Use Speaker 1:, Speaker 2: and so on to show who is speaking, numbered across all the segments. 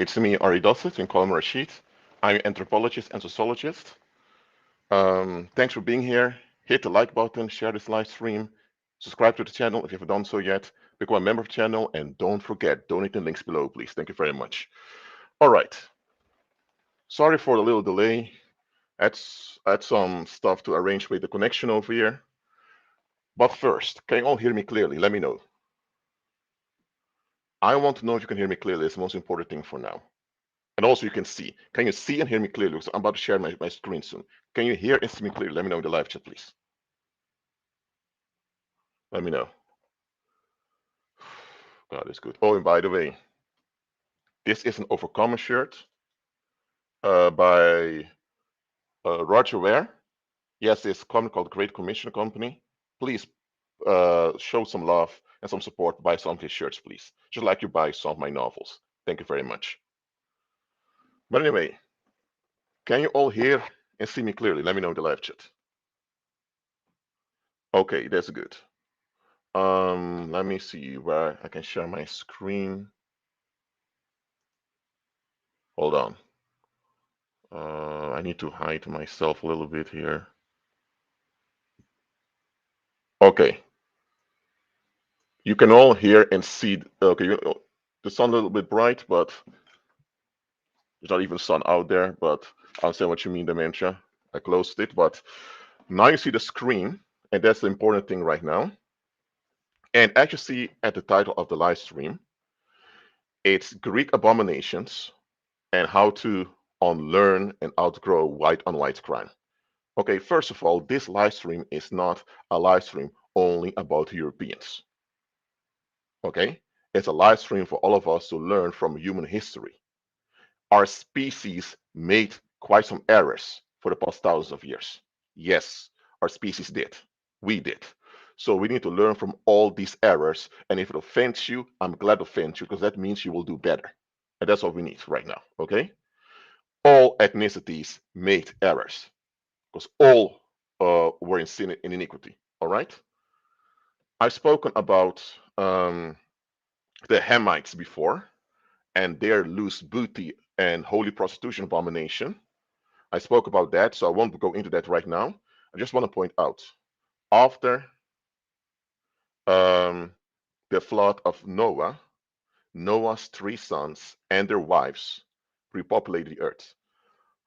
Speaker 1: It's me, Ari Dossett, and call me Rashid. I'm an anthropologist and sociologist. Thanks for being here. Hit the like button, share this live stream, subscribe to the channel if you haven't done so yet, become a member of the channel, and don't forget, donate in links below, please. Thank you very much. All right. Sorry for the little delay. Had some stuff to arrange with the connection over here. But first, can you all hear me clearly? Let me know. I want to know if you can hear me clearly. It's the most important thing for now. And also you can see. Can you see and hear me clearly? Because I'm about to share my screen soon. Can you hear and see me clearly? Let me know in the live chat, please. Let me know. God is good. Oh, and by the way, this is an Overcomer shirt by Roger Ware. Yes, it's a company called Great Commission Company. Please show some love and some support. Buy some of his shirts, please. Just like you buy some of my novels. Thank you very much. But anyway, can you all hear and see me clearly? Let me know in the live chat. Okay, that's good. Let me see where I can share my screen. Hold on. I need to hide myself a little bit here. Okay. You can all hear and see. Okay, the sun a little bit bright, but there's not even sun out there. But I understand what you mean, dementia. I closed it, but now you see the screen, and that's the important thing right now. And as you see at the title of the live stream, it's Greek abominations and how to unlearn and outgrow white on white crime. Okay, first of all, this live stream is not a live stream only about Europeans. Okay, it's a live stream for all of us to learn from human history. Our species made quite some errors for the past thousands of years. Yes, our species did. We did. So we need to learn from all these errors. And if it offends you, I'm glad it offends you because that means you will do better. And that's what we need right now. Okay? All ethnicities made errors because all were in sin and iniquity. All right. I've spoken about the Hamites before and their loose booty and holy prostitution abomination. I spoke about that, so I won't go into that right now. I just want to point out after um, the flood of Noah, Noah's three sons and their wives repopulated the earth.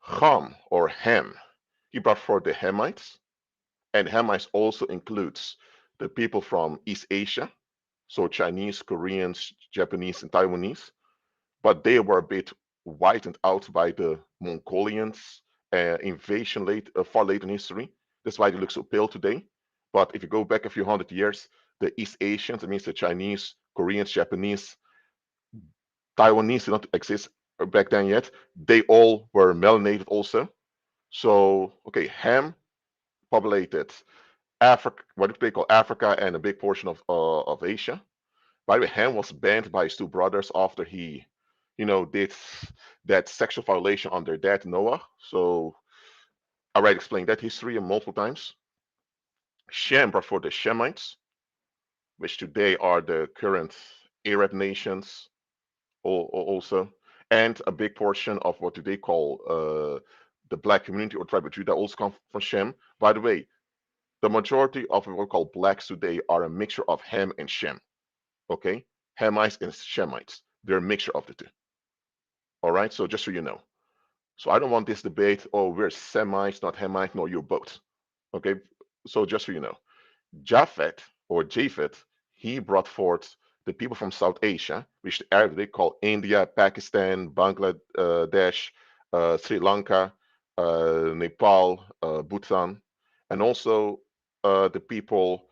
Speaker 1: Ham or Ham, he brought forth the Hamites, and Hamites also includes the people from East Asia, so Chinese, Koreans, Japanese, and Taiwanese, but they were a bit whitened out by the Mongolians invasion far late in history. That's why they look so pale today. But if you go back a few hundred years, the East Asians, that means the Chinese, Koreans, Japanese, Taiwanese did not exist back then yet. They all were melanated also. So, okay, Ham populated Africa, what they call Africa, and a big portion of Asia. By the way, Ham was banned by his two brothers after he, did that sexual violation on their dad Noah. So I already explained that history multiple times. Shem brought forth the Shemites, which today are the current Arab nations also, and a big portion of what do they call the black community or tribe of Judah also come from Shem. By the way, the majority of what we call blacks today are a mixture of Ham and Shem. Okay, Hamites and Shemites. They're a mixture of the two. All right, so just so you know. So I don't want this debate. Oh, we're Semites, not Hamites. No, you're both. Okay, so just so you know, Japhet, he brought forth the people from South Asia, which the Arabs they call India, Pakistan, Bangladesh, Sri Lanka, Nepal, Bhutan, and also the people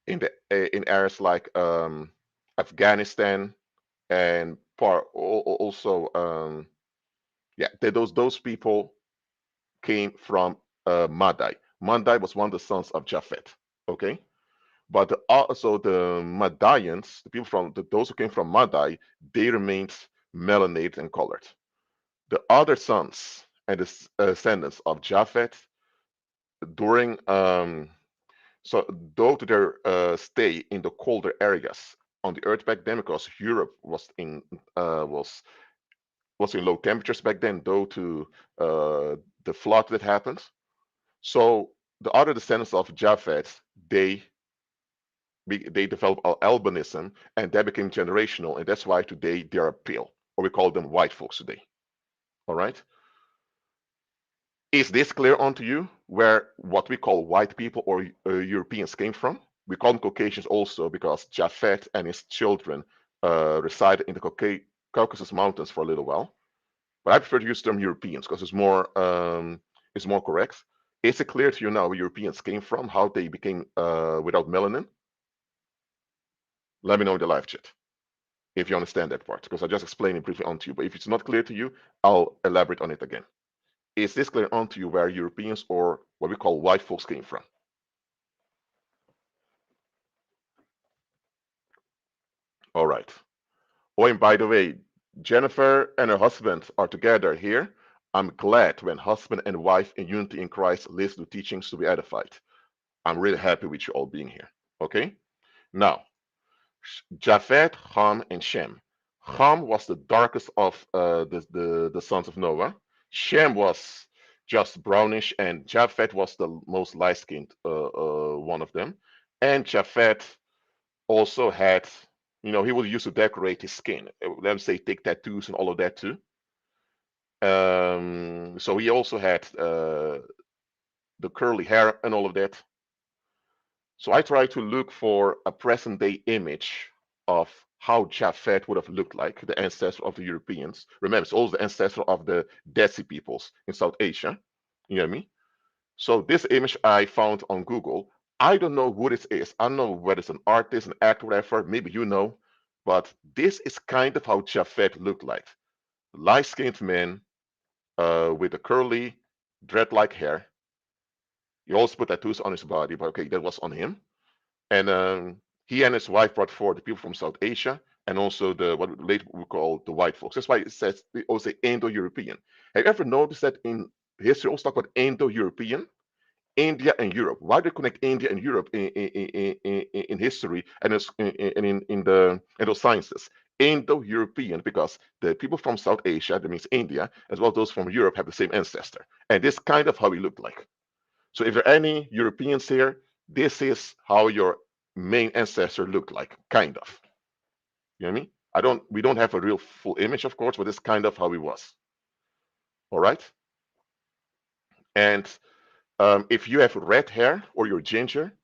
Speaker 1: in areas like Afghanistan and also yeah, those people came from Madai. Madai was one of the sons of Japhet. Okay, but also the Madaians, the people those who came from Madai, they remained melanated and colored. The other sons and the descendants of Japhet during so due to their stay in the colder areas on the earth back then, because Europe was was in low temperatures back then, due to the flood that happened. So the other descendants of Japheth, they developed albinism, and that became generational, and that's why today they are pale, or we call them white folks today. All right. Is this clear unto you where what we call white people or Europeans came from? We call them Caucasians also because Japhet and his children resided in the Caucasus Mountains for a little while. But I prefer to use the term Europeans because it's more correct. Is it clear to you now where Europeans came from, how they became without melanin? Let me know in the live chat if you understand that part, because I just explained it briefly onto you. But if it's not clear to you, I'll elaborate on it again. Is this clear onto you where Europeans or what we call white folks came from? All right. Oh, and by the way, Jennifer and her husband are together here. I'm glad when husband and wife in unity in Christ listen to teachings to be edified. I'm really happy with you all being here. Okay? Now, Japhet, Ham, and Shem. Ham was the darkest of the sons of Noah. Shem was just brownish, and Japhet was the most light-skinned one of them. And Japhet also had, he would use to decorate his skin. Let me say, take tattoos and all of that too. So he also had the curly hair and all of that. So I tried to look for a present day image of how Japhet would have looked like, the ancestor of the Europeans. Remember, it's also the ancestor of the Dead Sea peoples in South Asia. You know what I mean? So this image I found on Google. I don't know who this is. I don't know whether it's an artist, an actor, whatever. Maybe you know. But this is kind of how Japhet looked like. Light-skinned man with a curly, dread-like hair. He also put tattoos on his body, but okay, that was on him. And he and his wife brought forward the people from South Asia and also the what later we call the white folks. That's why it says they also say Indo-European. Have you ever noticed that in history also talk about Indo-European? India and Europe. Why do they connect India and Europe in history and in those sciences? Indo-European, because the people from South Asia, that means India, as well as those from Europe, have the same ancestor. And this is kind of how he looked like. So if there are any Europeans here, this is how your main ancestor looked like, kind of. You know what I mean? We don't have a real full image, of course, but this is kind of how he was. All right? And if you have red hair or you're ginger,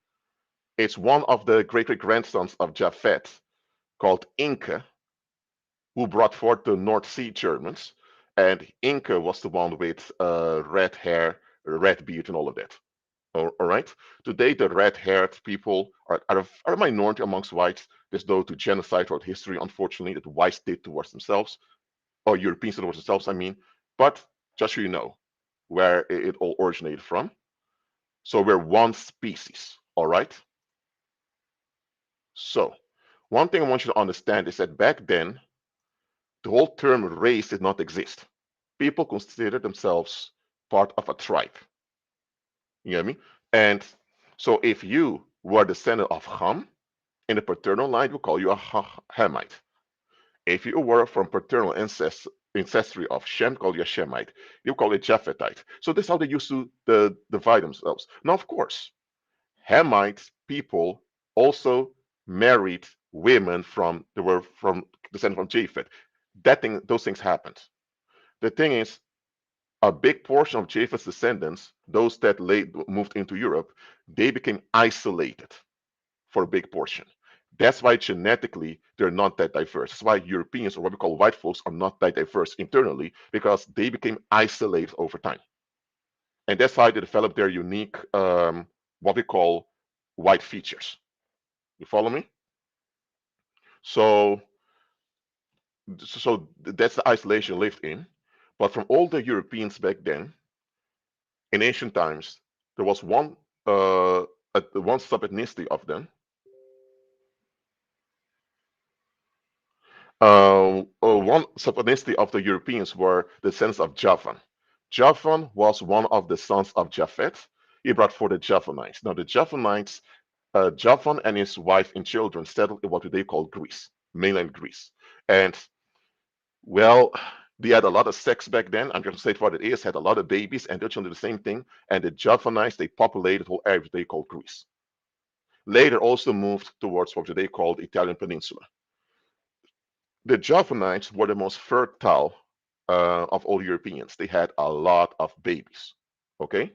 Speaker 1: it's one of the great great grandsons of Japhet called Inca, who brought forth the North Sea Germans. And Inca was the one with red hair, red beard, and all of that. All right. Today, the red-haired people are a minority amongst whites. There's no to genocide throughout history, unfortunately, that the whites did towards themselves, or Europeans towards themselves, I mean. But just so you know where it all originated from. So we're one species, all right? So one thing I want you to understand is that back then, the whole term race did not exist. People considered themselves part of a tribe. You know what I mean? And so if you were descendant of Ham, in the paternal line, we call you a Hamite. If you were from paternal ancestry of Shem, call you a Shemite. You call it Japhethite. So this is how they used to divide themselves. Now, of course, Hamite people also married women from they were from descended from Japheth. Those things happened. The thing is, a big portion of Japheth's descendants, those that moved into Europe, they became isolated for a big portion. That's why genetically they're not that diverse. That's why Europeans, or what we call white folks, are not that diverse internally because they became isolated over time. And that's why they developed their unique, what we call white features. You follow me? So, so that's the isolation lived in. But from all the Europeans back then, in ancient times, there was one sub-ethnicity of them. One sub-ethnicity of the Europeans were the sons of Javan. Javan was one of the sons of Japhet. He brought forth the Javanites. Now, the Javanites, Javan and his wife and children settled in what they call Greece, mainland Greece. And, well, They had a lot of sex back then. I'm just going to say what it is. Had a lot of babies, and they're doing the same thing. And the Javanese, they populated the whole area they called Greece. Later, also moved towards what today called Italian Peninsula. The Javanese were the most fertile of all Europeans. They had a lot of babies. Okay.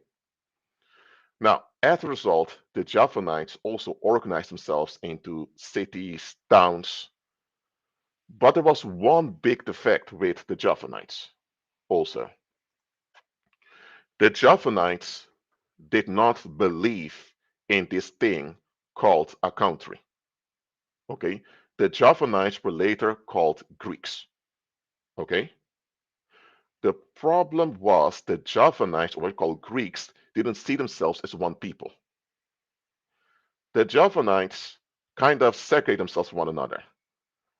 Speaker 1: Now, as a result, the Javanese also organized themselves into cities, towns. But there was one big defect with the Javanese also. The Javanese did not believe in this thing called a country. Okay, the Javanese were later called Greeks. Okay, the problem was the Javanese, or what we call Greeks, didn't see themselves as one people. The Javanese kind of segregate themselves from one another,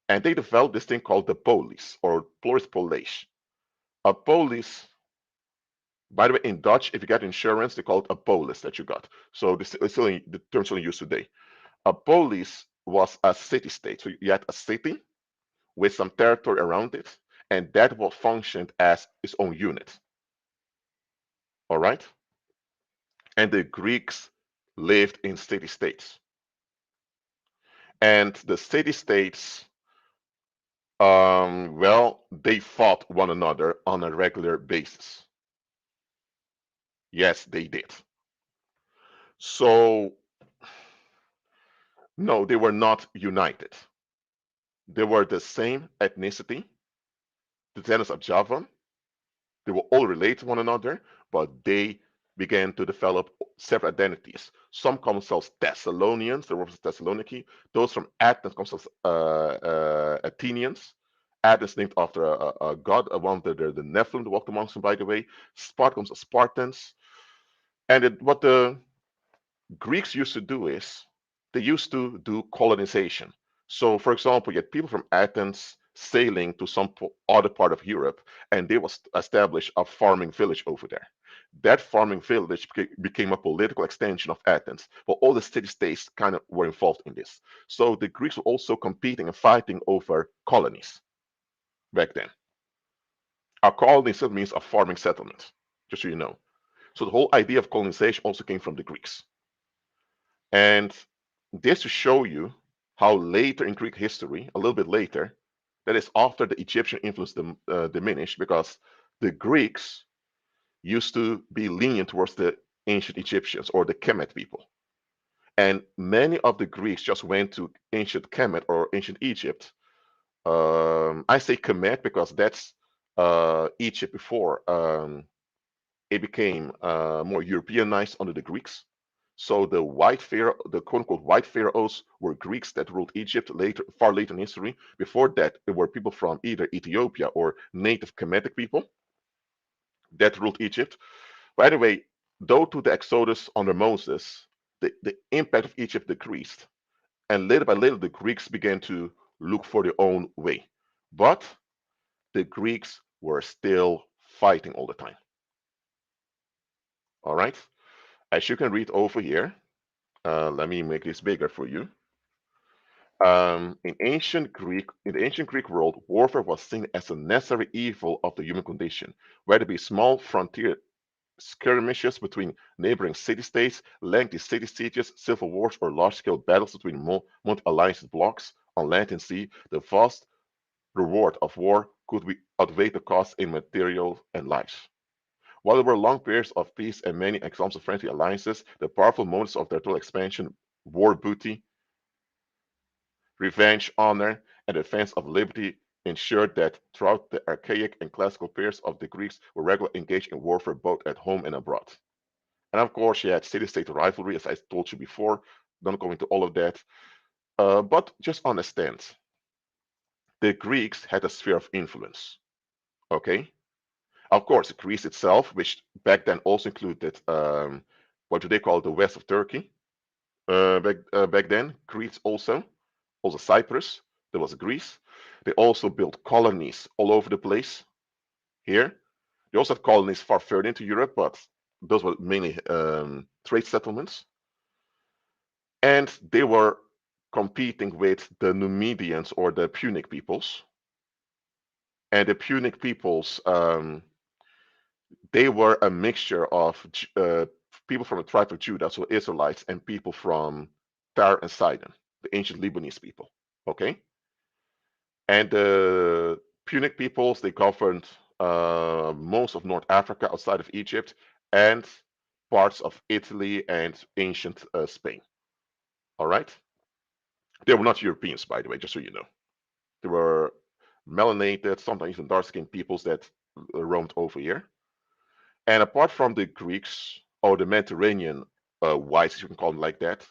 Speaker 1: and they developed this thing called the polis or pluribus polish. A polis, by the way, in Dutch, if you get insurance, they call it a polis that you got. So this is still the term still used today. A polis was a city state. So you had a city with some territory around it, and that was functioned as its own unit. All right? And the Greeks lived in city states. And the city states, well, they fought one another on a regular basis. Yes, they did. So, no, they were not united. They were the same ethnicity, the descendants of Javan. They were all related to one another, but they began to develop separate identities. Some call themselves Thessalonians, the word Thessaloniki. Those from Athens call themselves Athenians. Athens named after a god, one of the Nephilim that walked amongst them, by the way. Spartans are Spartans. And what the Greeks used to do is they used to do colonization. So, for example, you had people from Athens sailing to some other part of Europe, and they was establish a farming village over there. That farming village became a political extension of Athens, but all the city states kind of were involved in this. So the Greeks were also competing and fighting over colonies back then. A colony still means a farming settlement, just so you know. So the whole idea of colonization also came from the Greeks. And this to show you how later in Greek history, a little bit later, that is after the Egyptian influence diminished, because the Greeks used to be lenient towards the ancient Egyptians or the Kemet people. And many of the Greeks just went to ancient Kemet or ancient Egypt. I say Kemet because that's Egypt before it became more Europeanized under the Greeks. So the white pharaoh, the quote-unquote white pharaohs, were Greeks that ruled Egypt later, far later in history. Before that, it were people from either Ethiopia or native Kemetic people that ruled Egypt. By the way, though to the Exodus under Moses, the impact of Egypt decreased, and little by little the Greeks began to look for their own way. But the Greeks were still fighting all the time. All right, as you can read over here, let me make this bigger for you. In the ancient Greek world, warfare was seen as a necessary evil of the human condition, whether it be small frontier skirmishes between neighboring city-states, lengthy city sieges, civil wars, or large-scale battles between multi-alliance blocks on land and sea. The vast reward of war could outweigh the cost in material and lives. While there were long periods of peace and many examples of friendly alliances, the powerful moments of territorial expansion, war booty, revenge, honor, and defense of liberty ensured that throughout the archaic and classical periods of the Greeks were regularly engaged in warfare both at home and abroad. And of course, you had city-state rivalry, as I told you before. Don't go into all of that. But just understand, the Greeks had a sphere of influence. Okay? Of course, Greece itself, which back then also included what do they call the west of Turkey. Back then, Greece also Cyprus, there was Greece. They also built colonies all over the place here. They also had colonies far further into Europe, but those were mainly trade settlements. And they were competing with the Numidians or the Punic peoples. And the Punic peoples, they were a mixture of people from the tribe of Judah, so Israelites, and people from Tyre and Sidon, the ancient Lebanese people. Okay, and the Punic peoples, they governed most of North Africa outside of Egypt and parts of Italy and ancient Spain. All right, they were not Europeans, by the way, just so you know. They were melanated, sometimes even dark-skinned peoples that roamed over here. And apart from the Greeks or the Mediterranean whites, you can call them like that,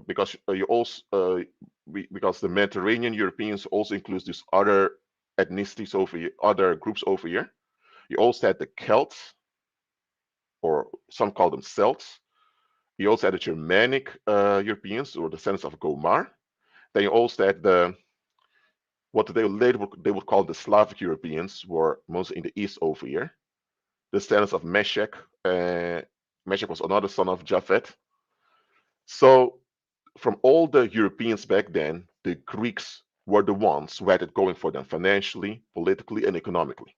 Speaker 1: because you also because the Mediterranean Europeans also includes these other ethnicities over here, other groups over here. You also had the Celts, or some call them Celts. You also had the Germanic Europeans, or the descendants of Gomar. Then you also had the what they would call the Slavic Europeans, were mostly in the east over here. The descendants of Meshech. Meshech was another son of Japhet. So from all the Europeans back then, the Greeks were the ones who had it going for them financially, politically, and economically.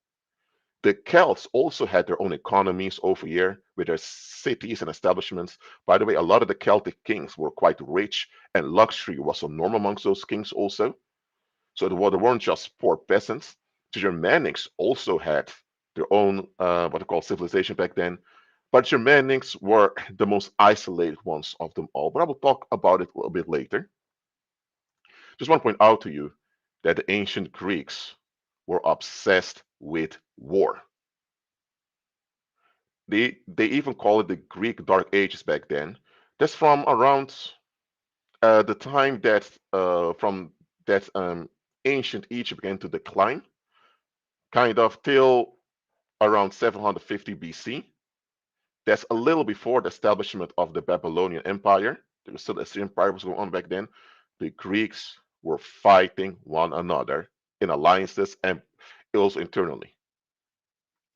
Speaker 1: The Celts also had their own economies over here with their cities and establishments. By the way, a lot of the Celtic kings were quite rich, and luxury was a norm amongst those kings also. So they weren't just poor peasants. The Germanics also had their own what they call civilization back then. But Germanics were the most isolated ones of them all. But I will talk about it a little bit later. Just want to point out to you that the ancient Greeks were obsessed with war. They even call it the Greek Dark Ages back then. That's from around the time that from that ancient Egypt began to decline, kind of till around 750 BC. That's a little before the establishment of the Babylonian Empire. There was still the Assyrian Empire was going on back then. The Greeks were fighting one another in alliances and also internally.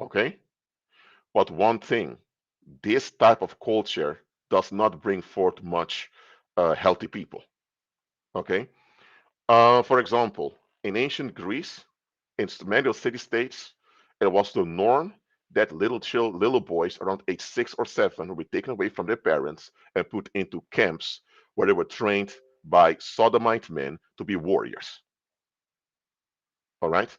Speaker 1: Okay? But one thing, this type of culture does not bring forth much healthy people. Okay? For example, in ancient Greece, in many city states, it was the norm that little boys around age 6 or 7 would be taken away from their parents and put into camps where they were trained by sodomite men to be warriors. All right.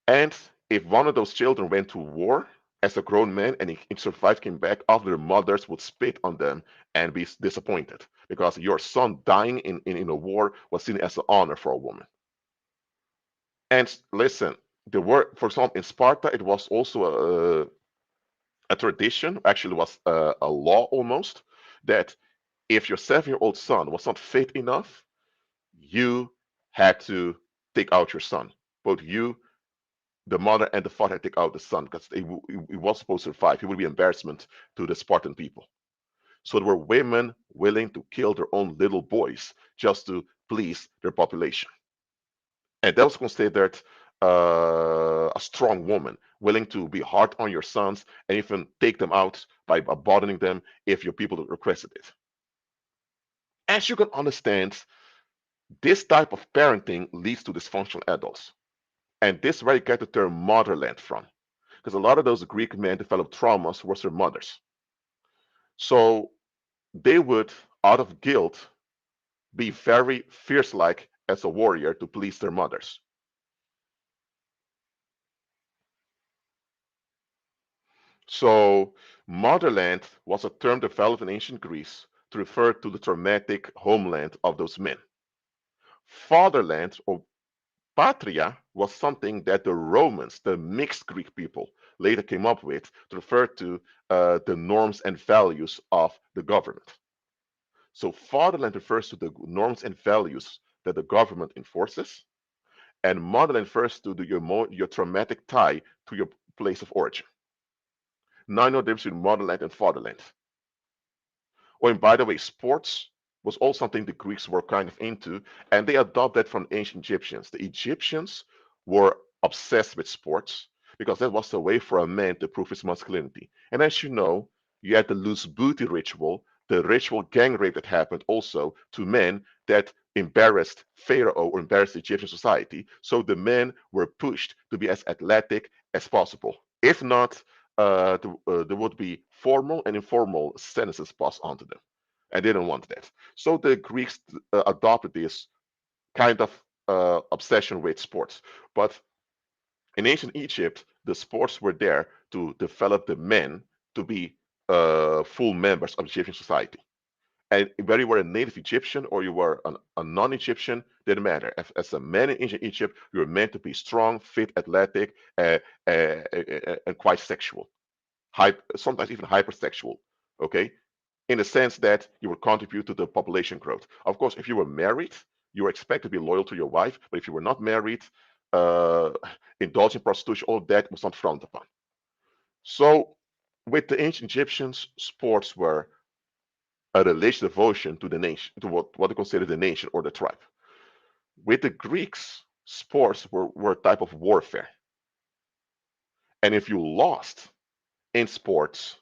Speaker 1: And if one of those children went to war as a grown man and he survived, came back, other mothers would spit on them and be disappointed because your son dying in a war was seen as an honor for a woman. And listen, the word, for example, in Sparta, it was also a tradition, actually was a law almost, that if your 7-year-old son was not fit enough, you had to take out your son. Both you, the mother, and the father had to take out the son because he was supposed to survive. He would be embarrassment to the Spartan people. So there were women willing to kill their own little boys just to please their population. And that was considered a strong woman, willing to be hard on your sons and even take them out by abandoning them if your people requested it. As you can understand, this type of parenting leads to dysfunctional adults. And this is where you get the term motherland from. Because a lot of those Greek men developed traumas towards their mothers. So they would, out of guilt, be very fierce like as a warrior to please their mothers. So, motherland was a term developed in ancient Greece to refer to the traumatic homeland of those men. Fatherland or patria was something that the Romans, the mixed Greek people, later came up with to refer to the norms and values of the government. So, fatherland refers to the norms and values that the government enforces, and motherland refers to your traumatic tie to your place of origin. Now I know the difference between motherland and fatherland. Oh, and by the way, sports was also something the Greeks were kind of into, and they adopted that from ancient Egyptians. The Egyptians were obsessed with sports because that was a way for a man to prove his masculinity. And as you know, you had the loose booty ritual, the ritual gang rape that happened also to men that embarrassed Pharaoh or embarrassed Egyptian society. So the men were pushed to be as athletic as possible. If not, there would be formal and informal sentences passed on to them. And they didn't want that. So the Greeks adopted this kind of obsession with sports. But in ancient Egypt, the sports were there to develop the men to be full members of Egyptian society. And whether you were a native Egyptian or you were a non-Egyptian, didn't matter. As a man in ancient Egypt, you were meant to be strong, fit, athletic, and quite sexual, sometimes even hypersexual. Okay, in the sense that you would contribute to the population growth. Of course, if you were married, you were expected to be loyal to your wife. But if you were not married, uh, indulging prostitution, all that was not frowned upon. So, with the ancient Egyptians, sports were a religious devotion to the nation, to what they considered the nation or the tribe. With the Greeks, sports were a type of warfare. And if you lost in sports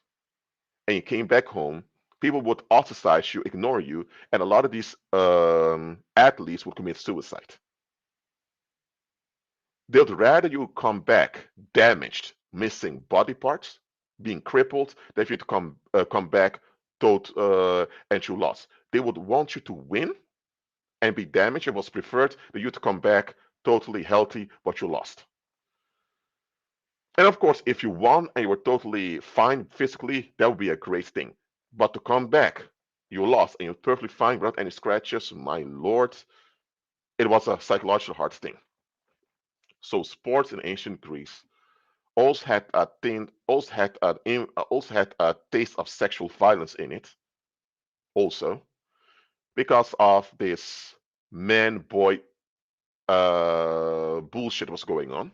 Speaker 1: and you came back home, people would ostracize you, ignore you, and a lot of these athletes would commit suicide. They'd rather you come back damaged, missing body parts, being crippled, than for you to come back and you lost. They would want you to win and be damaged. It was preferred that you to come back totally healthy, but you lost. And of course, if you won and you were totally fine physically, that would be a great thing. But to come back, you lost and you're perfectly fine without any scratches, my lord, it was a psychological hard thing. So sports in ancient Greece also had a thing, also had a taste of sexual violence in it, also because of this man boy bullshit was going on.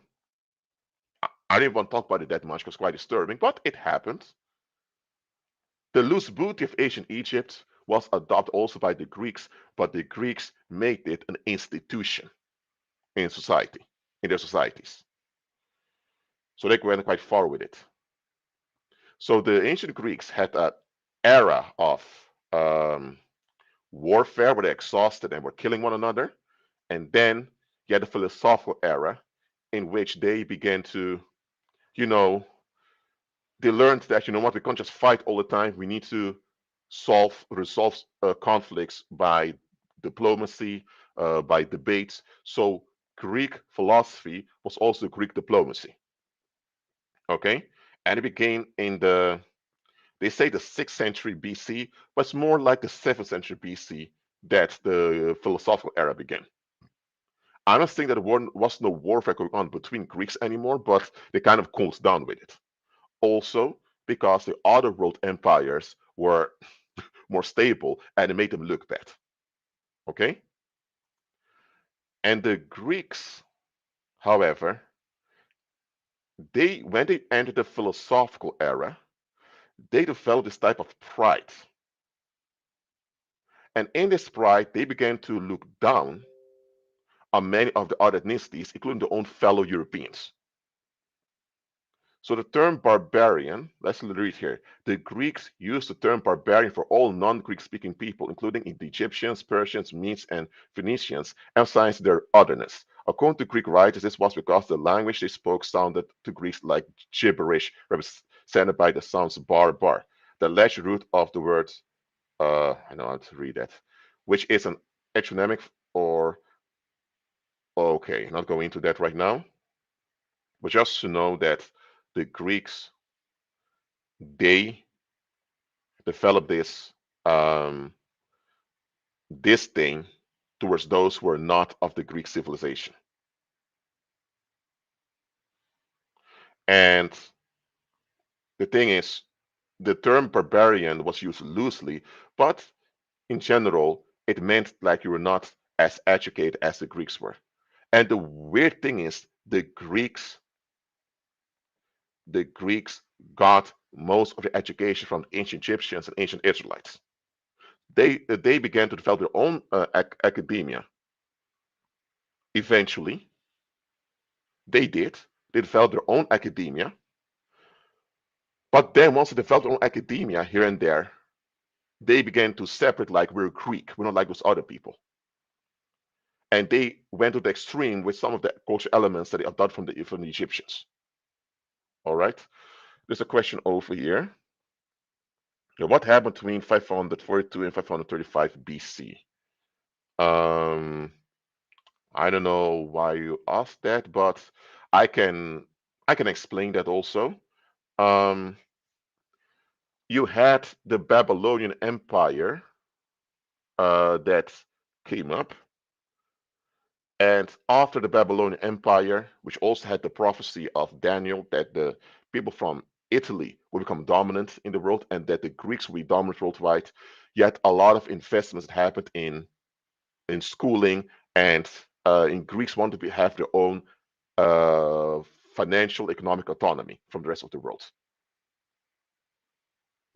Speaker 1: I didn't want to talk about it that much because it's quite disturbing, but it happened. The loose booty of ancient Egypt was adopted also by the Greeks, but the Greeks made it an institution in society, in their societies. So they went quite far with it. So the ancient Greeks had an era of um, warfare where they exhausted and were killing one another. And then you had the philosophical era in which they began to, you know, they learned that, you know what, we can't just fight all the time. We need to resolve conflicts by diplomacy, by debates. So Greek philosophy was also Greek diplomacy. Okay, and it began in they say the 6th century BC, but it's more like the 7th century BC that the philosophical era began. I don't think that there was no warfare going on between Greeks anymore, but they kind of cooled down with it. Also, because the other world empires were more stable and it made them look bad. Okay? And the Greeks, however, when they entered the philosophical era, they developed this type of pride. And in this pride, they began to look down on many of the other ethnicities, including their own fellow Europeans. So the term barbarian, let's read here. The Greeks used the term barbarian for all non-Greek speaking people, including the Egyptians, Persians, Medes, and Phoenicians, emphasizing their otherness. According to Greek writers, this was because the language they spoke sounded to Greeks like gibberish, represented by the sounds bar, bar. The Latin root of the word, I know how to read that, which is an heteronymic or, okay, not going into that right now, but just to know that the Greeks, they developed um, this thing towards those who are not of the Greek civilization. And the thing is, the term barbarian was used loosely, but in general, it meant like you were not as educated as the Greeks were. And the weird thing is, the Greeks got most of their education from ancient Egyptians and ancient Israelites. They began to develop their own academia. Eventually, they did. They developed their own academia. But then once they developed their own academia here and there, they began to separate like we're Greek. We're not like those other people. and they went to the extreme with some of the cultural elements that they adopted from the Egyptians. All right, there's a question over here. What happened between 542 and 535 BC? Um, I don't know why you asked that, but I can I can explain that also. Um, you had the Babylonian Empire that came up, and after the Babylonian Empire, which also had the prophecy of Daniel that the people from Italy will become dominant in the world and that the Greeks will be dominant worldwide, yet a lot of investments happened in schooling, and in Greeks want to have their own uh, financial economic autonomy from the rest of the world.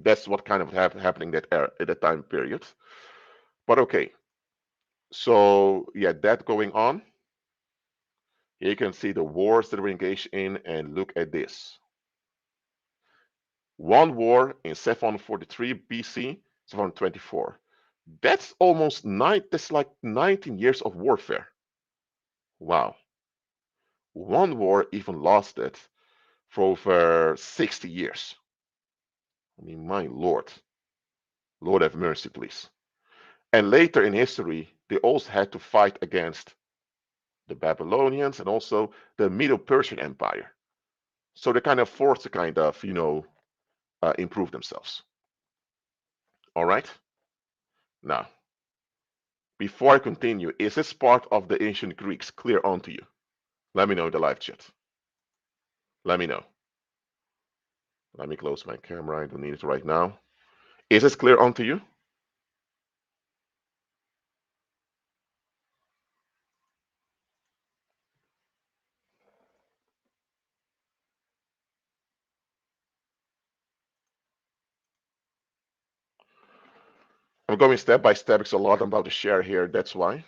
Speaker 1: That's what kind of happening that era, at that time period. But okay, so yeah, that going on. Here you can see the wars that we're engaged in, and look at this. One war in 743 BC, 724. That's almost that's like 19 years of warfare. Wow. One war even lasted for over 60 years. I mean, my Lord. Lord have mercy, please. And later in history, they also had to fight against the Babylonians and also the Middle Persian Empire. So they kind of forced to kind of, improve themselves. All right. Now, before I continue, is this part of the ancient Greeks clear onto you? Let me know in the live chat. Let me know. Let me close my camera. I don't need it right now. Is this clear onto you? I'm going step by step because a lot I'm about to share here. That's why.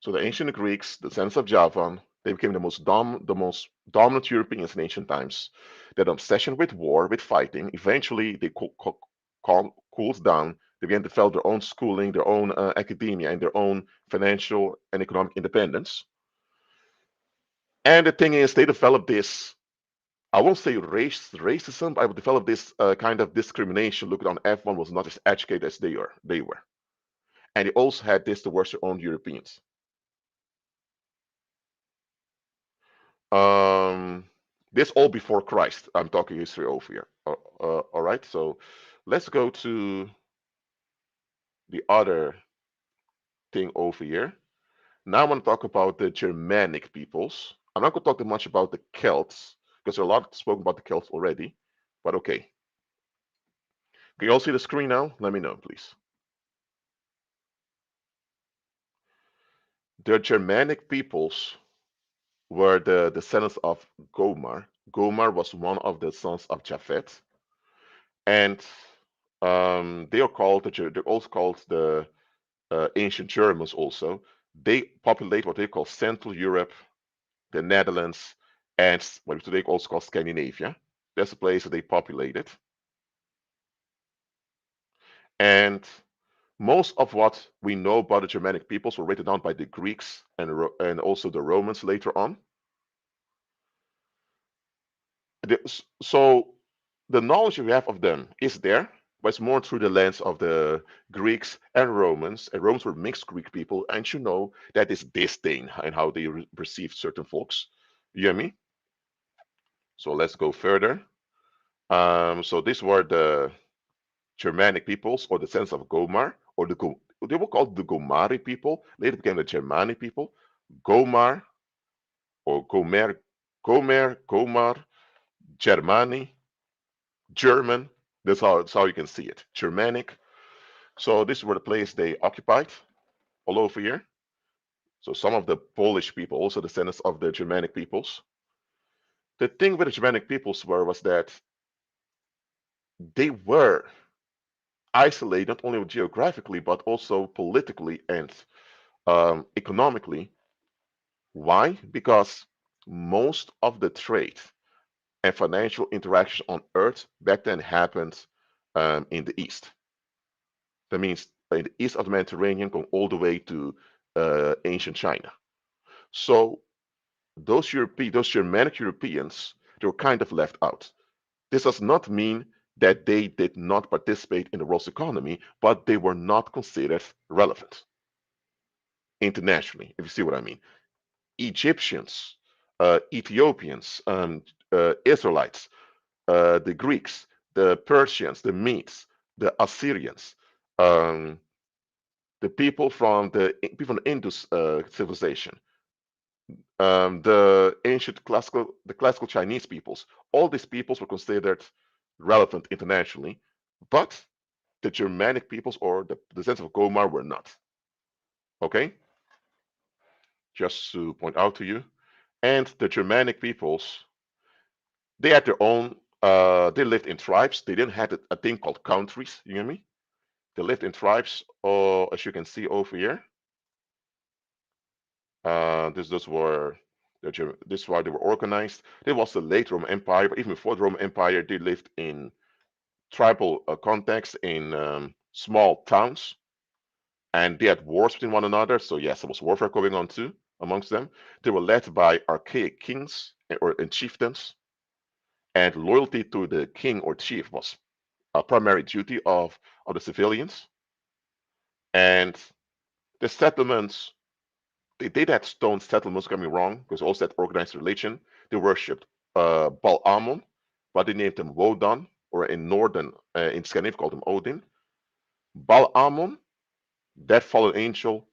Speaker 1: So the ancient Greeks, the descendants of Javan, they became the most dominant Europeans in ancient times. That obsession with war, with fighting, eventually they cooled down. They began to develop their own schooling, their own academia, and their own financial and economic independence. And the thing is, they developed this, I won't say racism, but I would develop this kind of discrimination. Look, on everyone was not as educated as they were. And they also had this towards their own Europeans. Um, this all before Christ. I'm talking history over here. All right, so let's go to the other thing over here. Now I want to talk about the Germanic peoples. I'm not going to talk too much about the Celts because there's a lot spoken about the Celts already. But okay, can you all see the screen now? Let me know, please. The Germanic peoples were the descendants of Gomar. Gomar was one of the sons of Japhet, and they're also called the ancient Germans. Also, they populate what they call Central Europe, the Netherlands, and what today also called Scandinavia. That's the place that they populated, and most of what we know about the Germanic peoples were written down by the Greeks and also the Romans later on. So the knowledge we have of them is there, but it's more through the lens of the Greeks and Romans. And Romans were mixed Greek people, and you know that is disdain and how they perceive certain folks. You hear me? So let's go further. So these were the Germanic peoples, or the sense of Gomar, or they were called the Gomari people. Later became the Germanic people. Gomar or Gomar, Germani, German. That's how you can see it. Germanic. So this were the place they occupied all over here. So some of the Polish people, also descendants of the Germanic peoples. The thing with the Germanic peoples was that they were isolated not only geographically but also politically and economically. Why? Because most of the trade and financial interactions on Earth back then happened in the East. That means in the east of the Mediterranean, going all the way to ancient China. So those Germanic Europeans, they were kind of left out. This does not mean that they did not participate in the world's economy, but they were not considered relevant internationally, if you see what I mean. Egyptians, Ethiopians, Israelites, the Greeks, the Persians, the Medes, the Assyrians, um, the people from the Indus civilization, the classical Chinese peoples. All these peoples were considered relevant internationally, but the Germanic peoples or the descendants of Gomar were not. Okay, just to point out to you. And the Germanic peoples, they had their own. They lived in tribes. They didn't have a thing called countries. You hear me? They lived in tribes, or as you can see over here. This were this is why they were organized. There was the late Roman Empire, but even before the Roman Empire, they lived in tribal context in small towns, and they had wars between one another. So yes, there was warfare going on too amongst them. They were led by archaic kings and chieftains, and loyalty to the king or chief was a primary duty of the civilians. And the settlements, they did have stone settlements, don't get me wrong, because also that organized religion. They worshipped Baal-Ammon, but they named him Wodan, or in northern, in Scandinavia, called him Odin. Baal-Ammon, that fallen angel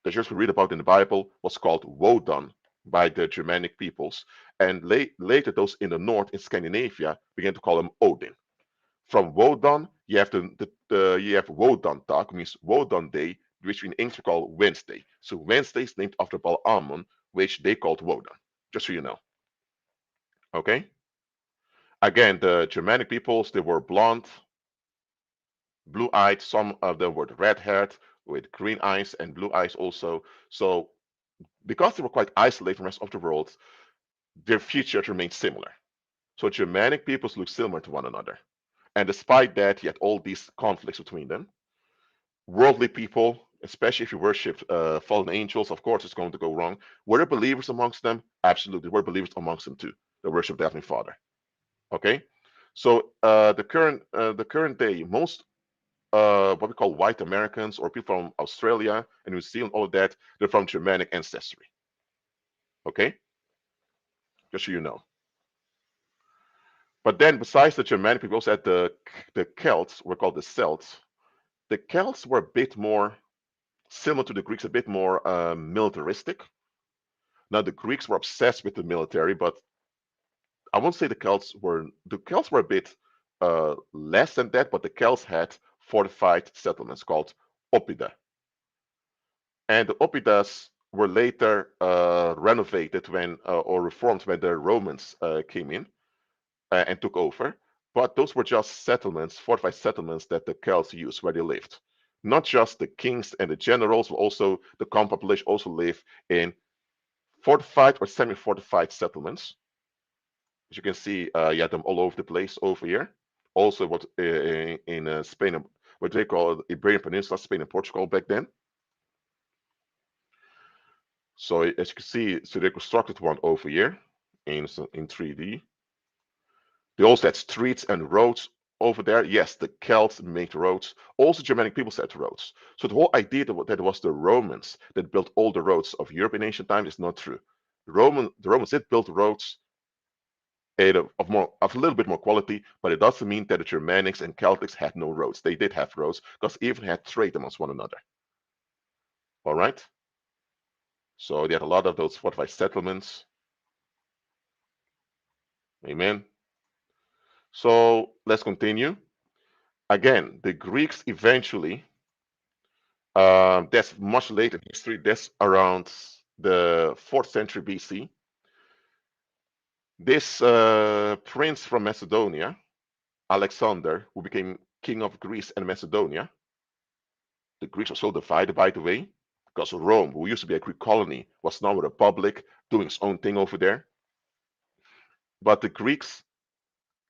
Speaker 1: that just we read about in the Bible, was called Wodan by the Germanic peoples, and later those in the north in Scandinavia began to call him Odin. From Wodan, you have you have Wodan Tag, means Wodan Day, which in English we call Wednesday. So Wednesday is named after Baal-Ammon, which they called Wodan. Just so you know. Okay. Again, the Germanic peoples, they were blonde, blue-eyed. Some of them were red-haired with green eyes and blue eyes also. So because they were quite isolated from the rest of the world, their features remained similar. So Germanic peoples look similar to one another. And despite that, you had all these conflicts between them. Worldly people, especially if you worship fallen angels, of course it's going to go wrong. Were there believers amongst them? Absolutely, there were believers amongst them too. They worship the Heavenly Father. Okay, so the current day, most what we call white Americans or people from Australia and New Zealand, all of that, they're from Germanic ancestry. Okay, just so you know. But then, besides the Germanic people, also had the Celts, were called the Celts. The Celts were a bit more similar to the Greeks, a bit more militaristic. Now, the Greeks were obsessed with the military, but I won't say the Celts were a bit less than that, but the Celts had fortified settlements called oppida. And the oppidas were later renovated when or reformed when the Romans came in and took over. But those were just settlements, fortified settlements that the Celts used where they lived. Not just the kings and the generals, but also the common population also lived in fortified or semi-fortified settlements. As you can see, you have them all over the place over here. Also, what in Spain, what they call the Iberian Peninsula, Spain and Portugal back then. So as you can see, so they constructed one over here in 3D. They also had streets and roads over there. Yes, the Celts made roads. Also, Germanic peoples had roads. So the whole idea that it was the Romans that built all the roads of Europe in ancient times is not true. The Romans did build roads of a little bit more quality, but it doesn't mean that the Germanics and Celtics had no roads. They did have roads because they even had trade amongst one another. All right. So they had a lot of those fortified settlements. Amen. So let's continue. Again, the Greeks eventually, that's much later in history, that's around the 4th century BC. This prince from Macedonia, Alexander, who became king of Greece and Macedonia, the Greeks were so divided, by the way, because Rome, who used to be a Greek colony, was now a republic doing its own thing over there. But the Greeks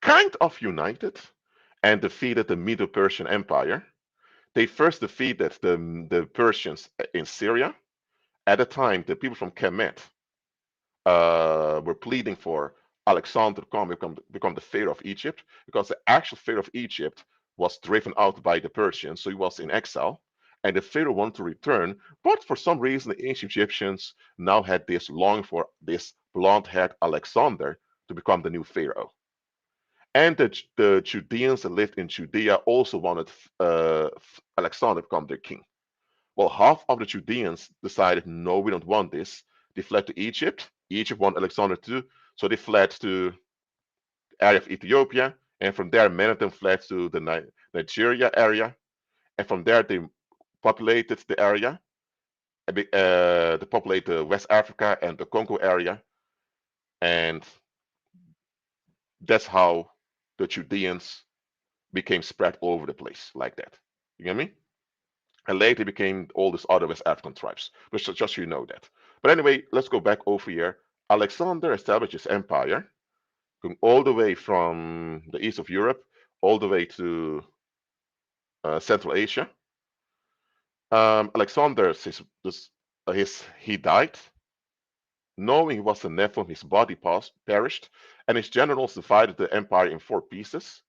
Speaker 1: kind of united and defeated the Medo-Persian Empire. They first defeated the Persians in Syria. At the time, the people from Kemet were pleading for Alexander to become the Pharaoh of Egypt, because the actual Pharaoh of Egypt was driven out by the Persians, so he was in exile. And the Pharaoh wanted to return, but for some reason, the ancient Egyptians now had this longing for this blonde haired Alexander to become the new Pharaoh. And the Judeans that lived in Judea also wanted Alexander to become their king. Well, half of the Judeans decided, no, we don't want this. They fled to Egypt. Egypt wanted Alexander too, so they fled to the area of Ethiopia, and from there, many of them fled to the Nigeria area, and from there they populated the area. They populated West Africa and the Congo area, and that's how the Judeans became spread all over the place like that. You get me? And later became all these other West African tribes. But just so you know that. But anyway, let's go back over here. Alexander established his empire, going all the way from the east of Europe, all the way to Central Asia. Alexander, he died, knowing he was a nephew, his body perished, and his generals divided the empire in 4 pieces.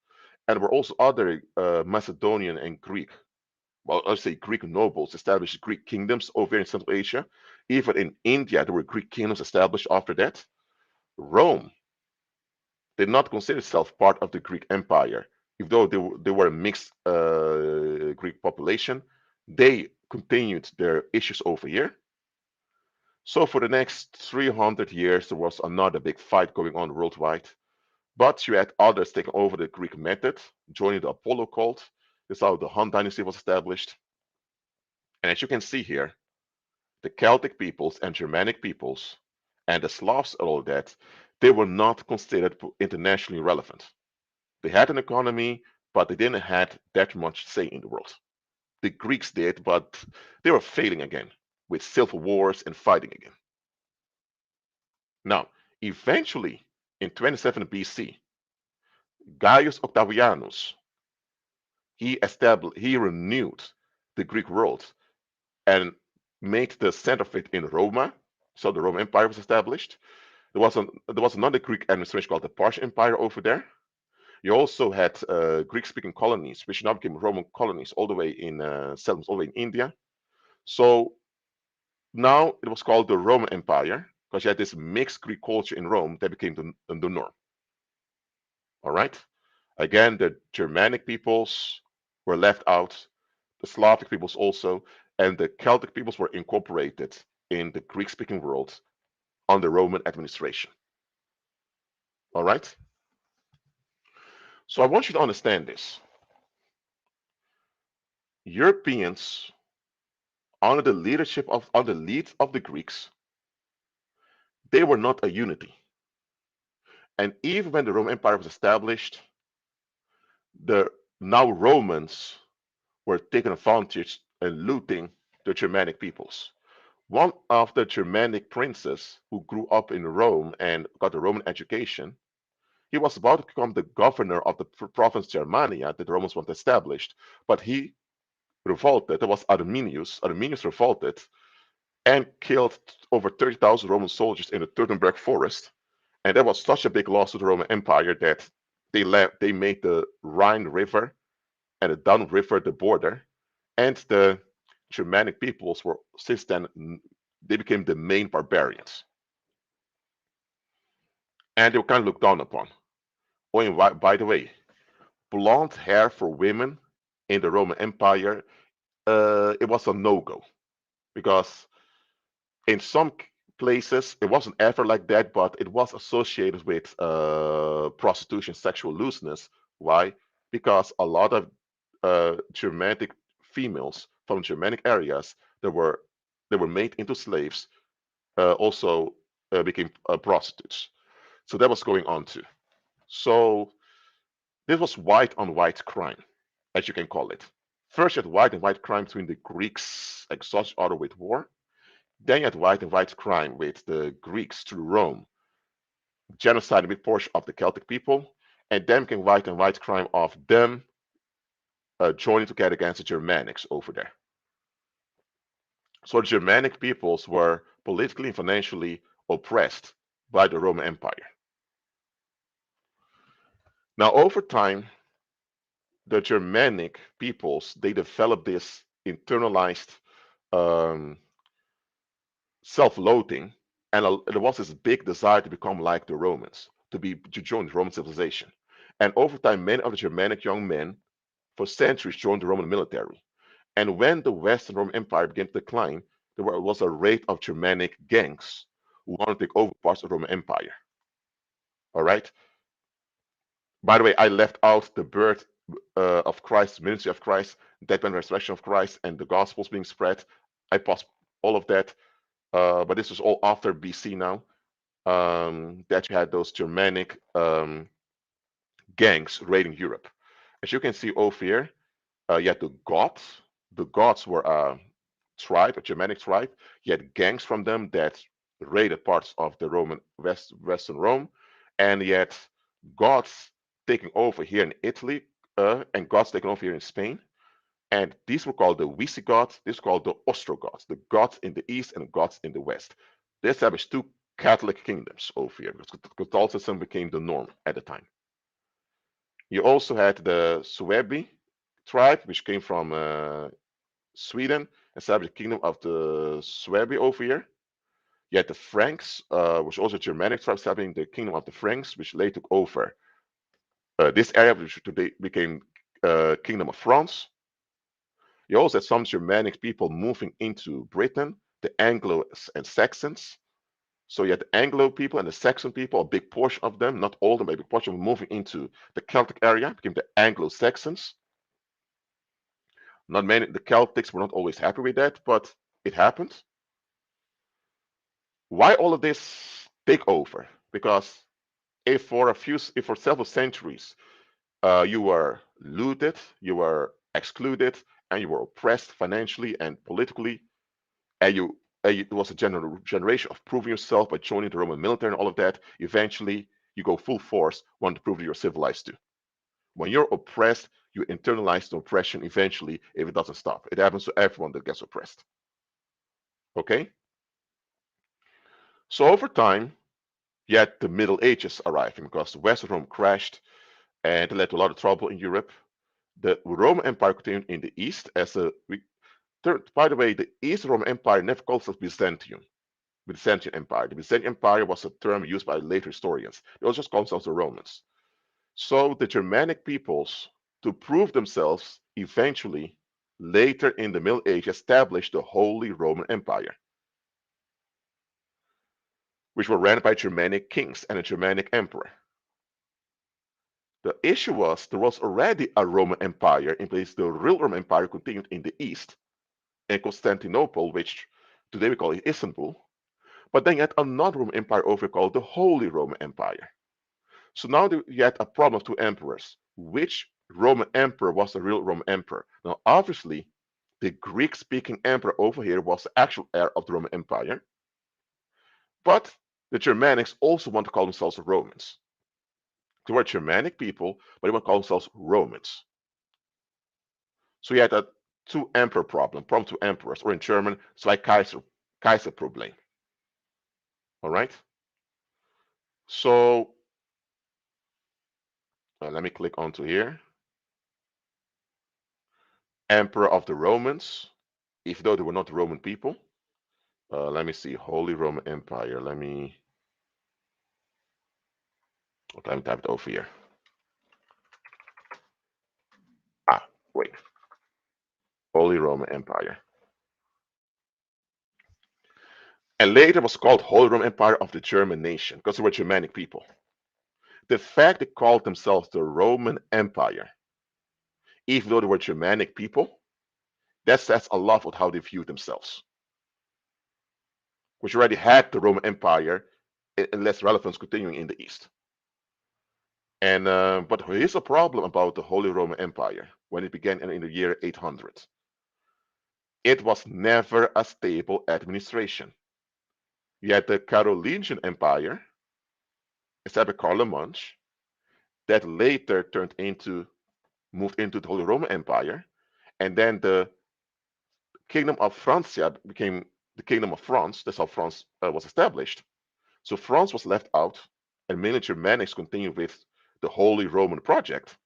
Speaker 1: And there were also other Macedonian and Greek, well, let's say Greek nobles established Greek kingdoms over in Central Asia. Even in India, there were Greek kingdoms established after that. Rome did not consider itself part of the Greek Empire, even though they were a mixed Greek population. They continued their issues over here. So for the next 300 years, there was another big fight going on worldwide. But you had others taking over the Greek method, joining the Apollo cult. This is how the Han Dynasty was established. And as you can see here, the Celtic peoples and Germanic peoples and the Slavs and all that, they were not considered internationally relevant. They had an economy, but they didn't have that much say in the world. The Greeks did, but they were failing again with civil wars and fighting again. Now, eventually, in 27 BC, Gaius Octavianus, he renewed the Greek world and made the center of it in Roma. So the Roman Empire was established. There was another Greek administration called the Persian Empire over there. You also had Greek-speaking colonies, which now became Roman colonies, all the way in settlements all the way in India. So now it was called the Roman Empire because you had this mixed Greek culture in Rome that became the norm. All right. Again, the Germanic peoples were left out, the Slavic peoples also, and the Celtic peoples were incorporated in the Greek-speaking world under Roman administration. All right. So I want you to understand this. Europeans, under the lead of the Greeks, they were not a unity. And even when the Roman Empire was established, the now Romans were taking advantage and looting the Germanic peoples. One of the Germanic princes who grew up in Rome and got a Roman education, he was about to become the governor of the province Germania that the Romans wanted established, but he revolted. There was Arminius. Arminius revolted and killed over 30,000 Roman soldiers in the Teutoburg forest. And that was such a big loss to the Roman Empire that they made the Rhine River and the Don River the border. And the Germanic peoples were, since then, they became the main barbarians. And they were kind of looked down upon. Oh, and by the way, blonde hair for women in the Roman Empire, it was a no-go because in some places it wasn't ever like that, but it was associated with prostitution, sexual looseness. Why? Because a lot of Germanic females from Germanic areas that were made into slaves also became prostitutes. So that was going on too. So this was white on white crime, as you can call it. First, you had white and white crime between the Greeks exhausting each other with war. Then you had white and white crime with the Greeks through Rome, genocide a big portion of the Celtic people, and then became white and white crime of them joining together against the Germanics over there. So the Germanic peoples were politically and financially oppressed by the Roman Empire. Now, over time, the Germanic peoples, they developed this internalized um, self-loathing, and there was this big desire to become like the Romans, to join the Roman civilization. And over time, many of the Germanic young men, for centuries, joined the Roman military. And when the Western Roman Empire began to decline, there was a raid of Germanic gangs who wanted to take over parts of the Roman Empire. All right. By the way, I left out the birth of Christ, ministry of Christ, death and resurrection of Christ, and the gospels being spread. I passed all of that, but this was all after BC now. That you had those Germanic gangs raiding Europe. As you can see over here, you had the Goths. The Goths were a tribe, a Germanic tribe. You had gangs from them that raided parts of the Western Rome, and yet Goths taking over here in Italy, and Goths taking over here in Spain. And these were called the Visigoths. This was called the Ostrogoths, the Goths in the east and Goths in the west. They established two Catholic kingdoms over here because Catholicism became the norm at the time. You also had the Suebi tribe, which came from Sweden, established the kingdom of the Suebi over here. You had the Franks, which also a Germanic tribe, establishing the kingdom of the Franks, which later took over this area, which today became Kingdom of France. You also had some Germanic people moving into Britain, the Anglos and Saxons. So you had the Anglo people and the Saxon people, a big portion of them, not all of them, but a big portion of them moving into the Celtic area, became the Anglo-Saxons. Not many, the Celtics were not always happy with that, but it happened. Why all of this takeover? Because if for several centuries you were looted, you were excluded, and you were oppressed financially and politically, and it was a generation of proving yourself by joining the Roman military and all of that. Eventually, you go full force, want to prove that you're civilized too. When you're oppressed, you internalize the oppression eventually if it doesn't stop. It happens to everyone that gets oppressed. Okay? So over time, you had the Middle Ages arriving because the Western Rome crashed and it led to a lot of trouble in Europe. The Roman Empire continued in the East as by the way, the Eastern Roman Empire never called itself Byzantium. Byzantine Empire. The Byzantine Empire was a term used by later historians. They also just called themselves the Romans. So the Germanic peoples, to prove themselves, eventually, later in the Middle Age, established the Holy Roman Empire, which were ran by Germanic kings and a Germanic emperor. The issue was there was already a Roman Empire in place. The real Roman Empire continued in the east, in Constantinople, which today we call it Istanbul. But then you had another Roman Empire over called the Holy Roman Empire. So now you had a problem of two emperors. Which Roman emperor was the real Roman emperor? Now, obviously, the Greek-speaking emperor over here was the actual heir of the Roman Empire. But the Germanics also want to call themselves Romans. They were Germanic people, but they want to call themselves Romans. So you had a two emperor problem two emperors, or in German, zwei Kaiser problem. All right. So let me click onto here. Emperor of the Romans, even though they were not Roman people. Let me see, Holy Roman Empire. Let me type it over here. Wait. Holy Roman Empire. And later was called Holy Roman Empire of the German nation because they were Germanic people. The fact they called themselves the Roman Empire, even though they were Germanic people, that says a lot about how they viewed themselves. Which already had the Roman Empire in less relevance continuing in the East. And but here's a problem about the Holy Roman Empire when it began in the year 800. It was never a stable administration. You had the Carolingian Empire, established by Carlomange, that later turned into moved into the Holy Roman Empire, and then the Kingdom of Francia became the Kingdom of France. That's how France was established. So France was left out, and mainly Germanics continued with the Holy Roman project.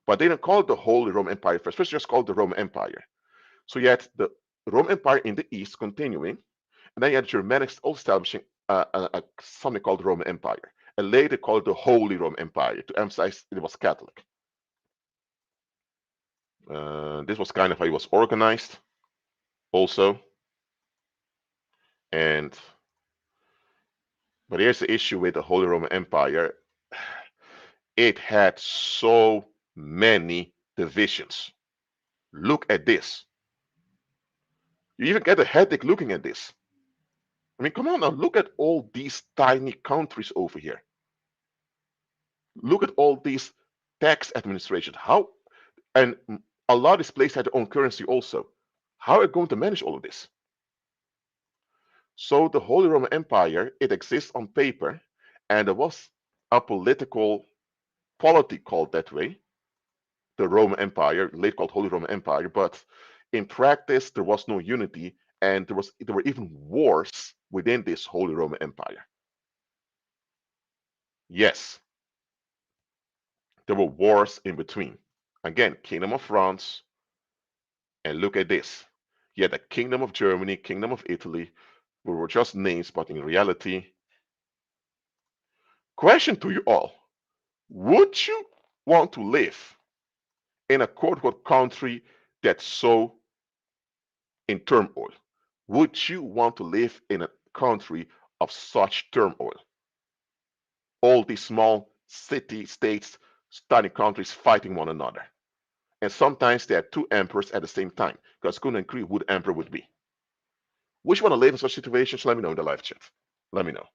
Speaker 1: But they didn't call it the Holy Roman Empire first. First, just called it the Roman Empire. So you had the Roman Empire in the east continuing, and then you had Germanics also establishing something called the Roman Empire. And later called it the Holy Roman Empire to emphasize it was Catholic. This was kind of how it was organized also. But here's the issue with the Holy Roman Empire. It had so many divisions. Look at this. You even get a headache looking at this. I mean, come on now, look at all these tiny countries over here. Look at all these tax administration. How, and a lot of these places had their own currency also. How are you going to manage all of this? So the Holy Roman Empire, it exists on paper, and there was a political polity called that way, the Roman Empire, later called Holy Roman Empire, but in practice there was no unity, and there were even wars within this Holy Roman Empire. Yes, there were wars in between. Again, Kingdom of France, and look at this. You had the Kingdom of Germany, Kingdom of Italy, we were just names, but in reality. Question to you all: would you want to live in a quote unquote country that's so in turmoil? Would you want to live in a country of such turmoil? All these small city states, tiny countries fighting one another. And sometimes there are two emperors at the same time, because couldn't agree who the emperor would be. Would you want to live in such situations? Let me know in the live chat. Let me know.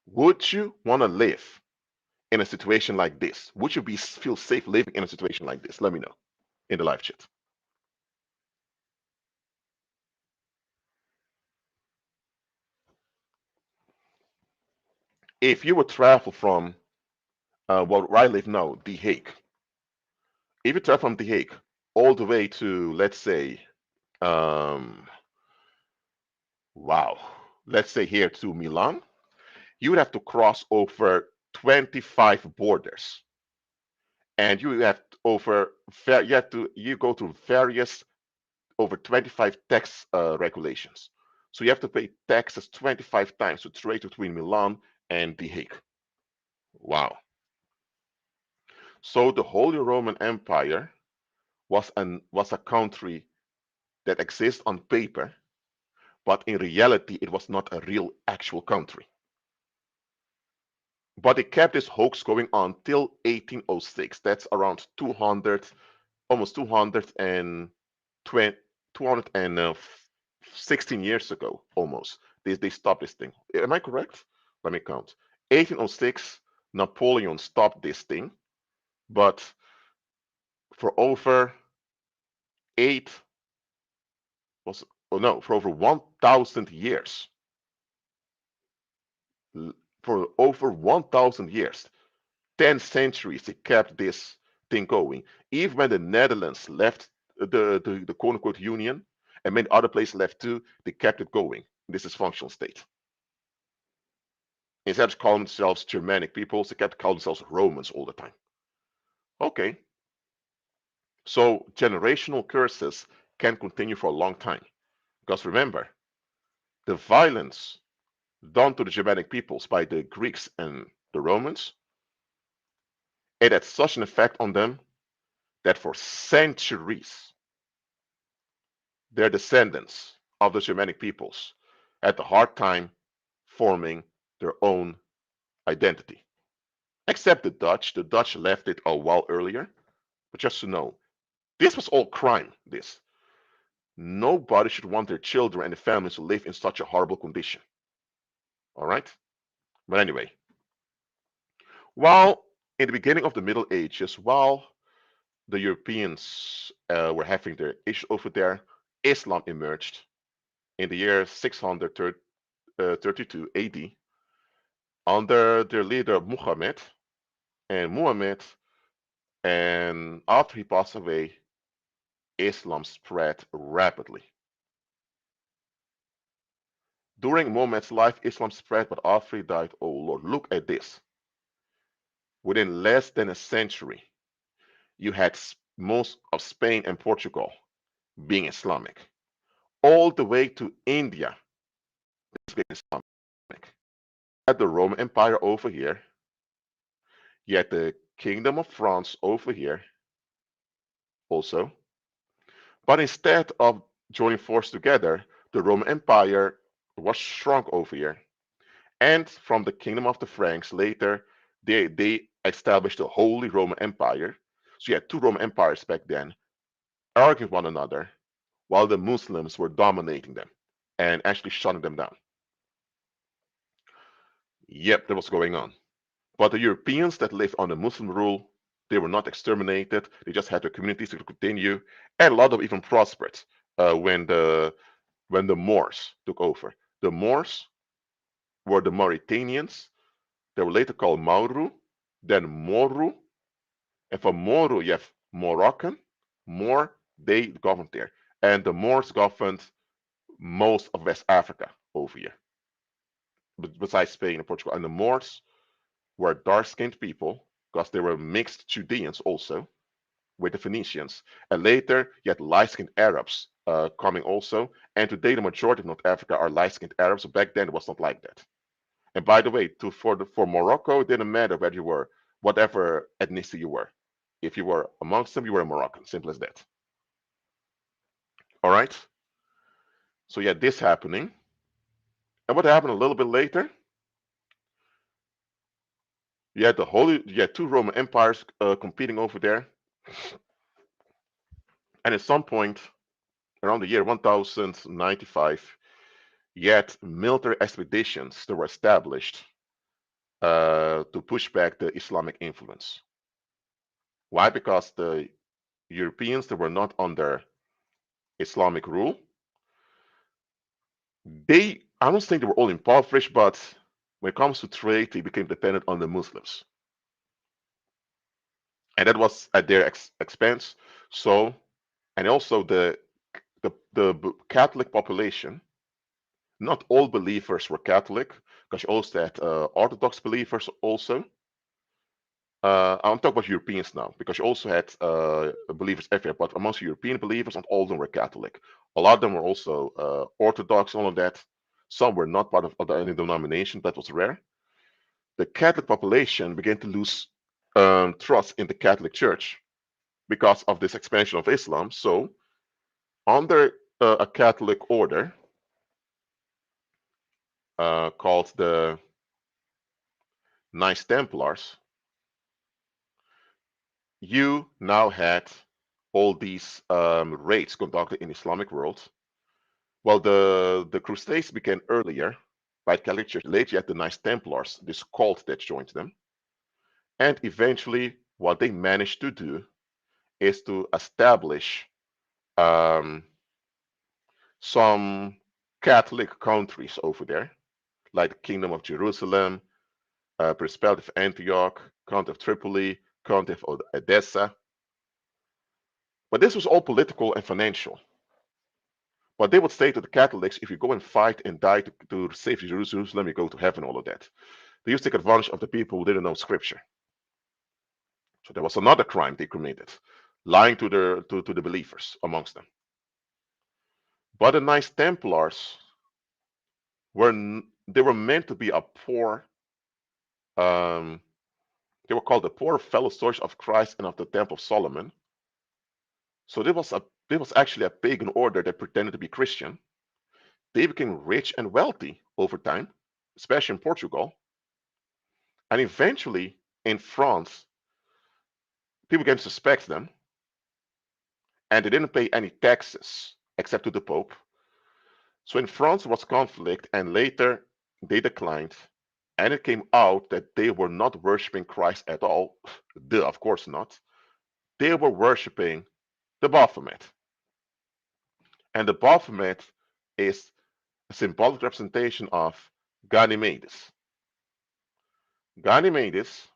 Speaker 1: Would you want to live in a situation like this? Would you feel safe living in a situation like this? Let me know in the live chat. If you would travel from where I live now, The Hague, if you travel from The Hague all the way to, let's say, um, wow, let's say here to Milan, you would have to cross over 25 borders, and you have over you go through various over 25 tax regulations. So you have to pay taxes 25 times to trade between Milan and The Hague. Wow. So the Holy Roman Empire was a country that exists on paper, but in reality it was not a real actual country. But it kept this hoax going on till 1806. That's around 200, almost 220, 216 years ago, almost. They stopped this thing. Am I correct? Let me count. 1806, Napoleon stopped this thing, but for over eight was oh no, for over 1,000 years, for over 1,000 years, 10 centuries, it kept this thing going. Even when the Netherlands left the quote unquote union, and many other places left too, they kept it going. This is functional state. Instead of calling themselves Germanic peoples, they kept calling themselves Romans all the time. Okay, so generational curses can continue for a long time. Because remember, the violence done to the Germanic peoples by the Greeks and the Romans, it had such an effect on them that for centuries, their descendants of the Germanic peoples had a hard time forming their own identity. Except the Dutch. The Dutch left it a while earlier. But just to know, this was all crime, this. Nobody should want their children and their families to live in such a horrible condition. All right? But anyway, while in the beginning of the Middle Ages, while the Europeans were having their issues over there, Islam emerged in the year 632 AD. under their leader Muhammad, and after he passed away, Islam spread rapidly. During Muhammad's life, Islam spread, but after he died, oh Lord, look at this. Within less than a century, you had most of Spain and Portugal being Islamic, all the way to India being Islamic. You had the Roman Empire over here, you had the Kingdom of France over here also. But instead of joining forces together, the Roman Empire was shrunk over here. And from the Kingdom of the Franks later, they established the Holy Roman Empire. So you had two Roman empires back then arguing with one another while the Muslims were dominating them and actually shutting them down. Yep, that was going on. But the Europeans that lived under Muslim rule, they were not exterminated. They just had their communities to continue, and a lot of them even prospered when the Moors took over. The Moors were the Mauritanians. They were later called Mauru, then Moru, and from Moru you have Moroccan, Moor, they governed there. And the Moors governed most of West Africa over here, besides Spain and Portugal. And the Moors were dark-skinned people because they were mixed Judeans also with the Phoenicians. And later you had light-skinned Arabs coming also. And today the majority of North Africa are light-skinned Arabs. So back then it was not like that. And by the way, for Morocco, it didn't matter where you were, whatever ethnicity you were. If you were amongst them, you were a Moroccan. Simple as that. All right. So you had this happening. And what happened a little bit later? You had two Roman empires competing over there. And at some point, around the year 1095, yet military expeditions that were established to push back the Islamic influence. Why? Because the Europeans that were not under Islamic rule, I don't think they were all impoverished, but when it comes to trade, they became dependent on the Muslims. And that was at their expense. So, and also the Catholic population, not all believers were Catholic, because you also had Orthodox believers also. I'm talking about Europeans now, because you also had believers everywhere, but amongst European believers, not all of them were Catholic. A lot of them were also Orthodox, all of that. Some were not part of any denomination, that was rare. The Catholic population began to lose trust in the Catholic Church because of this expansion of Islam. So, under a Catholic order called the Knights Templars, you now had all these raids conducted in Islamic world. Well, the Crusades began earlier by the Catholic Church. Later, you had the Knights Templars, this cult that joined them. And eventually, what they managed to do is to establish some Catholic countries over there, like the Kingdom of Jerusalem, Principality of Antioch, Count of Tripoli, Count of Edessa. But this was all political and financial. But they would say to the Catholics, if you go and fight and die to save Jerusalem, you go to heaven, all of that. They used to take advantage of the people who didn't know scripture. So there was another crime they committed, lying to the believers amongst them. But the Knights Templars were meant to be a poor, they were called the poor fellow soldiers of Christ and of the Temple of Solomon. So there was actually a pagan order that pretended to be Christian. They became rich and wealthy over time, especially in Portugal. And eventually in France, people began to suspect them, and they didn't pay any taxes except to the Pope. So in France was conflict, and later they declined, and it came out that they were not worshiping Christ at all. Of course not. They were worshiping the Baphomet. And the Baphomet is a symbolic representation of Ganymedes. Ganymedes,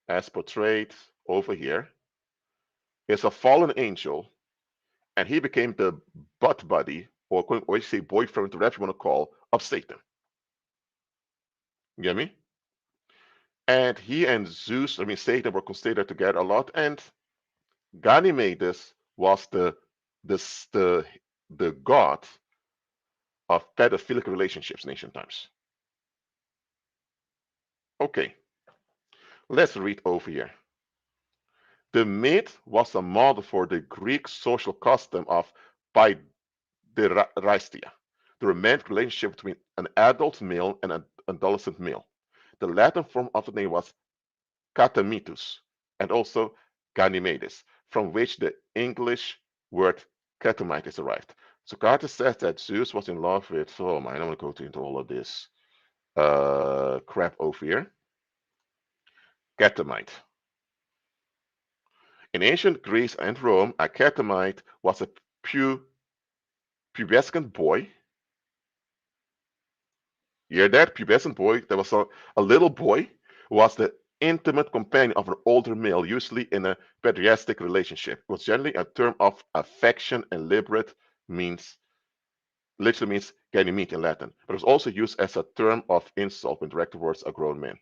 Speaker 1: as portrayed over here, is a fallen angel, and he became the butt buddy, or you say boyfriend, whatever you want to call, of Satan. You get me? And he and Zeus, I mean Satan, were considered together a lot, and Ganymedes was the the the god of pedophilic relationships in ancient times. Okay, let's read over here. The myth was a model for the Greek social custom of paiderastia, the romantic relationship between an adult male and an adolescent male. The Latin form of the name was Catamitus and also Ganymedes, from which the English word catamite is derived. Socrates says that Zeus was in love with, oh man, I don't want to go into all of this crap over here. Catamite. In ancient Greece and Rome, a catamite was a pubescent boy. You hear that? Pubescent boy. There was a little boy who was the intimate companion of an older male, usually in a pederastic relationship. It was generally a term of affection and literally means ganymede in Latin, but it was also used as a term of insult when directed towards a grown man.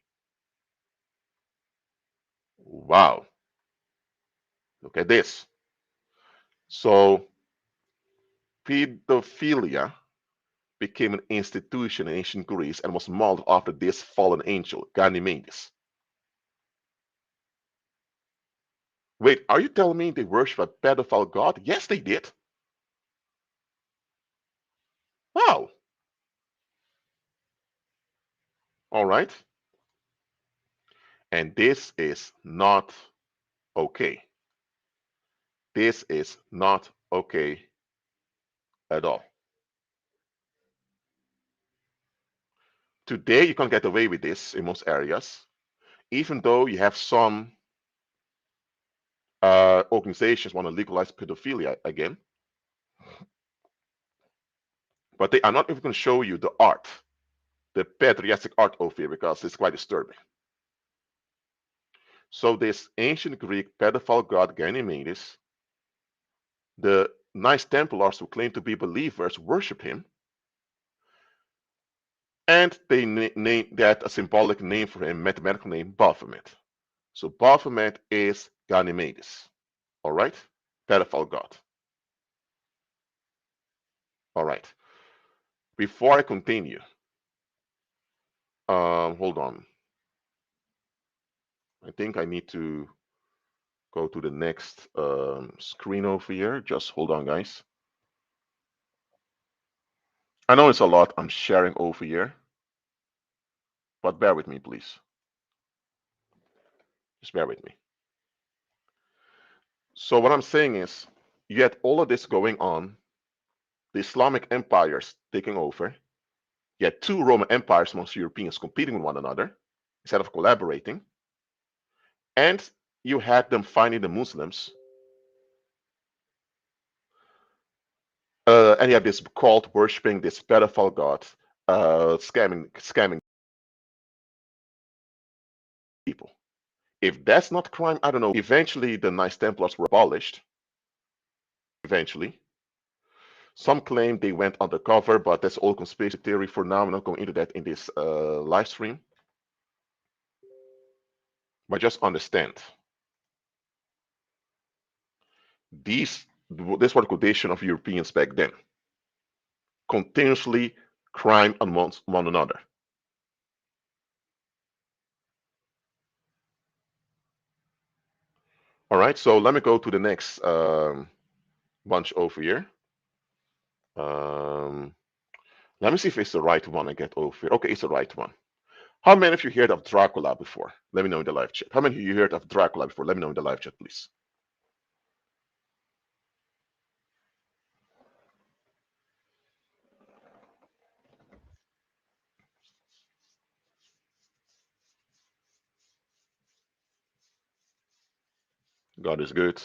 Speaker 1: Wow. Look at this. So, pedophilia became an institution in ancient Greece and was modeled after this fallen angel, Ganymedes. Wait, are you telling me they worship a pedophile god? Yes, they did. Wow. All right. And this is not okay. This is not okay at all. Today, you can't get away with this in most areas, even though you have some organizations want to legalize pedophilia again. But they are not even going to show you the art, the pederastic art over here, because it's quite disturbing. So this ancient Greek pedophile god Ganymedes, the Knights Templars who claim to be believers worship him, and they name that a symbolic name for him, mathematical name, Baphomet. So Baphomet is Ganymedes, all right? Pedophile god. All right. Before I continue, hold on. I think I need to go to the next screen over here. Just hold on, guys. I know it's a lot I'm sharing over here, but bear with me, please. Just bear with me. So what I'm saying is, you had all of this going on, the Islamic empires taking over. You had two Roman empires amongst Europeans competing with one another instead of collaborating. And you had them finding the Muslims. And you have this cult worshipping this pedophile god, scamming people. If that's not crime, I don't know. Eventually, the Knights Templars were abolished. Eventually. Some claim they went undercover, but that's all conspiracy theory for now. I'm not going into that in this live stream. But just understand, this was the condition of Europeans back then. Continuously crime amongst one another. All right, so let me go to the next bunch over here. Let me see if it's the right one I get over here. Okay, it's the right one. How many of you heard of Dracula before? Let me know in the live chat. How many of you heard of Dracula before? Let me know in the live chat, please. God is good.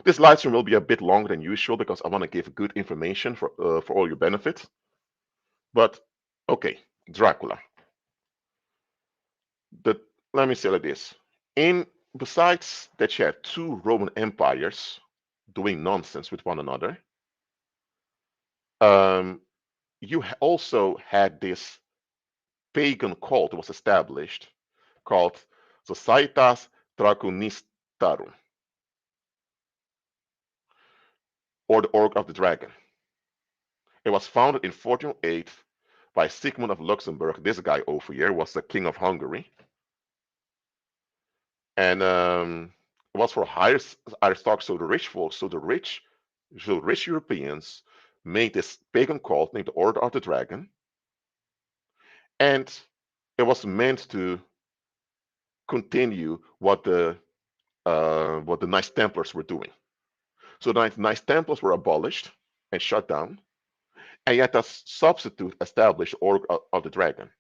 Speaker 1: This live stream will be a bit longer than usual because I want to give good information for all your benefit. But okay, Dracula. the let me say like this. In besides that you had two Roman empires doing nonsense with one another, um, you also had this pagan cult was established called Societas Draconistarum, or the Org of the Dragon. It was founded in 1408 by Sigmund of Luxembourg. This guy over here was the king of Hungary, and it was for higher aristocracy, so the rich folks, so rich Europeans made this pagan cult named the Order of the Dragon, and it was meant to continue what the Knights Templars were doing. So the Knights Templars were abolished and shut down, and yet a substitute established Order of the Dragon.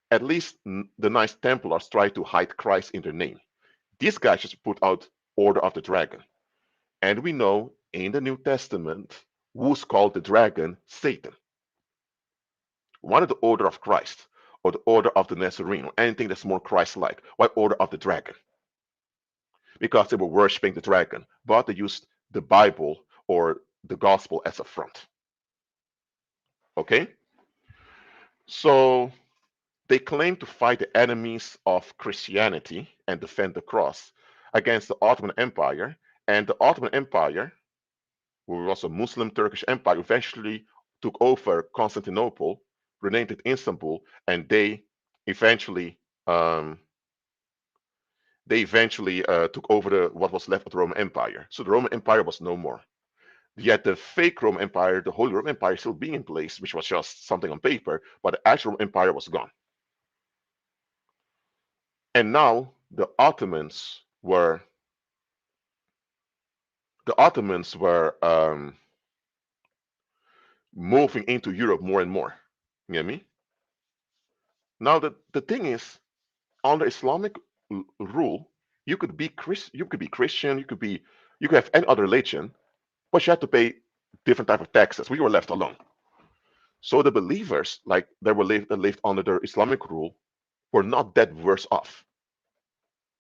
Speaker 1: At least the Knights Templars tried to hide Christ in their name. These guys just put out Order of the Dragon. And we know in the New Testament who's called the dragon Satan. One of the Order of Christ or the Order of the Nazarene or anything that's more Christ-like. Why Order of the Dragon? Because they were worshiping the dragon, but they used the Bible or the gospel as a front. Okay? So they claim to fight the enemies of Christianity and defend the cross against the Ottoman Empire. And the Ottoman Empire, who was a Muslim Turkish empire, eventually took over Constantinople, renamed it Istanbul, and um, they eventually took over what was left of the Roman Empire. So the Roman Empire was no more. Yet the fake Roman Empire, the Holy Roman Empire, still being in place, which was just something on paper, but the actual Roman Empire was gone. And now the Ottomans were moving into Europe more and more. You get me? Now the thing is, under Islamic rule, you could be Christian, you could have any other religion, but you had to pay different type of taxes. We were left alone. So the believers, like that lived under the Islamic rule, were not that worse off.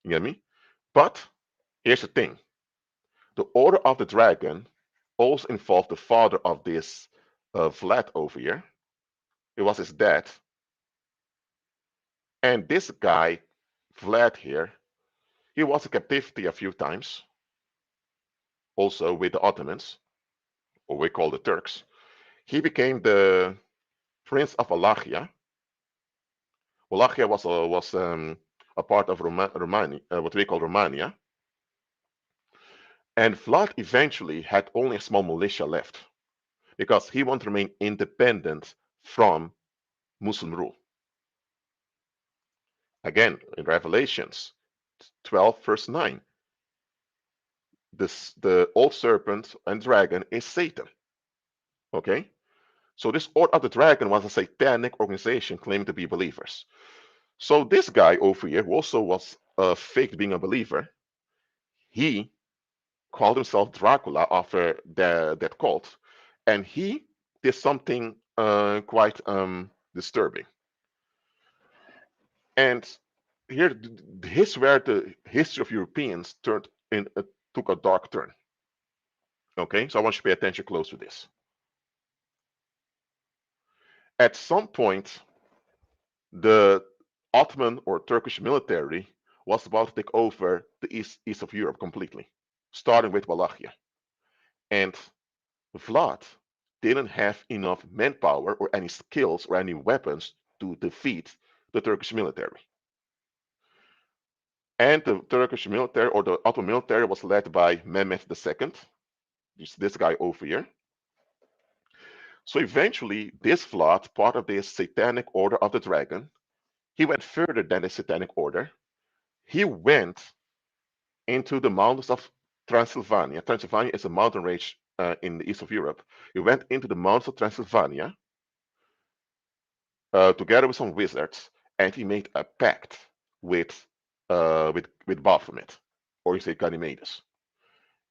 Speaker 1: You get me? But here's the thing: the Order of the Dragon also involved the father of this Vlad over here. It was his dad, and this guy, Vlad here, he was in captivity a few times, also with the Ottomans, or we call the Turks. He became the Prince of Wallachia. Wallachia was a part of Romania, what we call Romania. And Vlad eventually had only a small militia left because he wanted to remain independent from Muslim rule. Again, in Revelations 12, verse 9, the old serpent and dragon is Satan. Okay? So this Order of the Dragon was a satanic organization claiming to be believers. So this guy over here, who also was faked being a believer, he called himself Dracula after that cult, and he did something quite disturbing. And here, here's where the history of Europeans took a dark turn. Okay, so I want you to pay attention close to this. At some point, the Ottoman or Turkish military was about to take over the east of Europe completely, starting with Wallachia. And Vlad didn't have enough manpower or any skills or any weapons to defeat the Turkish military. And the Turkish military or the Ottoman military was led by Mehmet II, this guy over here. So eventually, this Vlad, part of this satanic order of the dragon, he went further than the satanic order. He went into the mountains of Transylvania. Transylvania is a mountain range in the east of Europe. He went into the mountains of Transylvania together with some wizards, and he made a pact with Baphomet, or you say Ganymedes.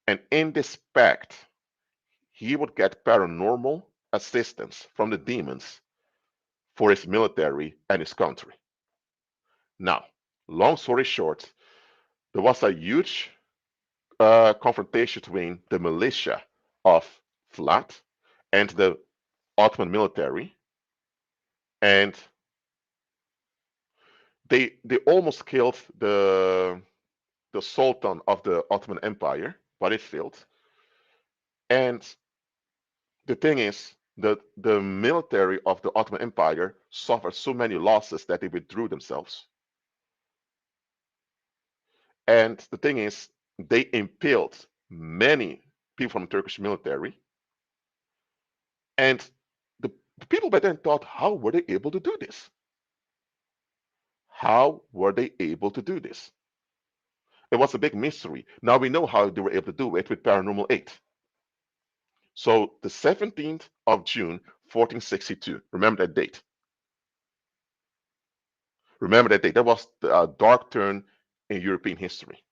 Speaker 1: And in this pact, he would get paranormal assistance from the demons for his military and his country. Now, long story short, there was a huge confrontation between the militia of Vlad and the Ottoman military, and they almost killed the Sultan of the Ottoman Empire, but it failed. And the thing is, the military of the Ottoman Empire suffered so many losses that they withdrew themselves. And the thing is, they impaled many people from the Turkish military. And the, the people back then thought, how were they able to do this? How were they able to do this? It was a big mystery. Now we know how they were able to do it with Paranormal 8. So the 17th of June, 1462. Remember that date. Remember that date. That was a dark turn in European history.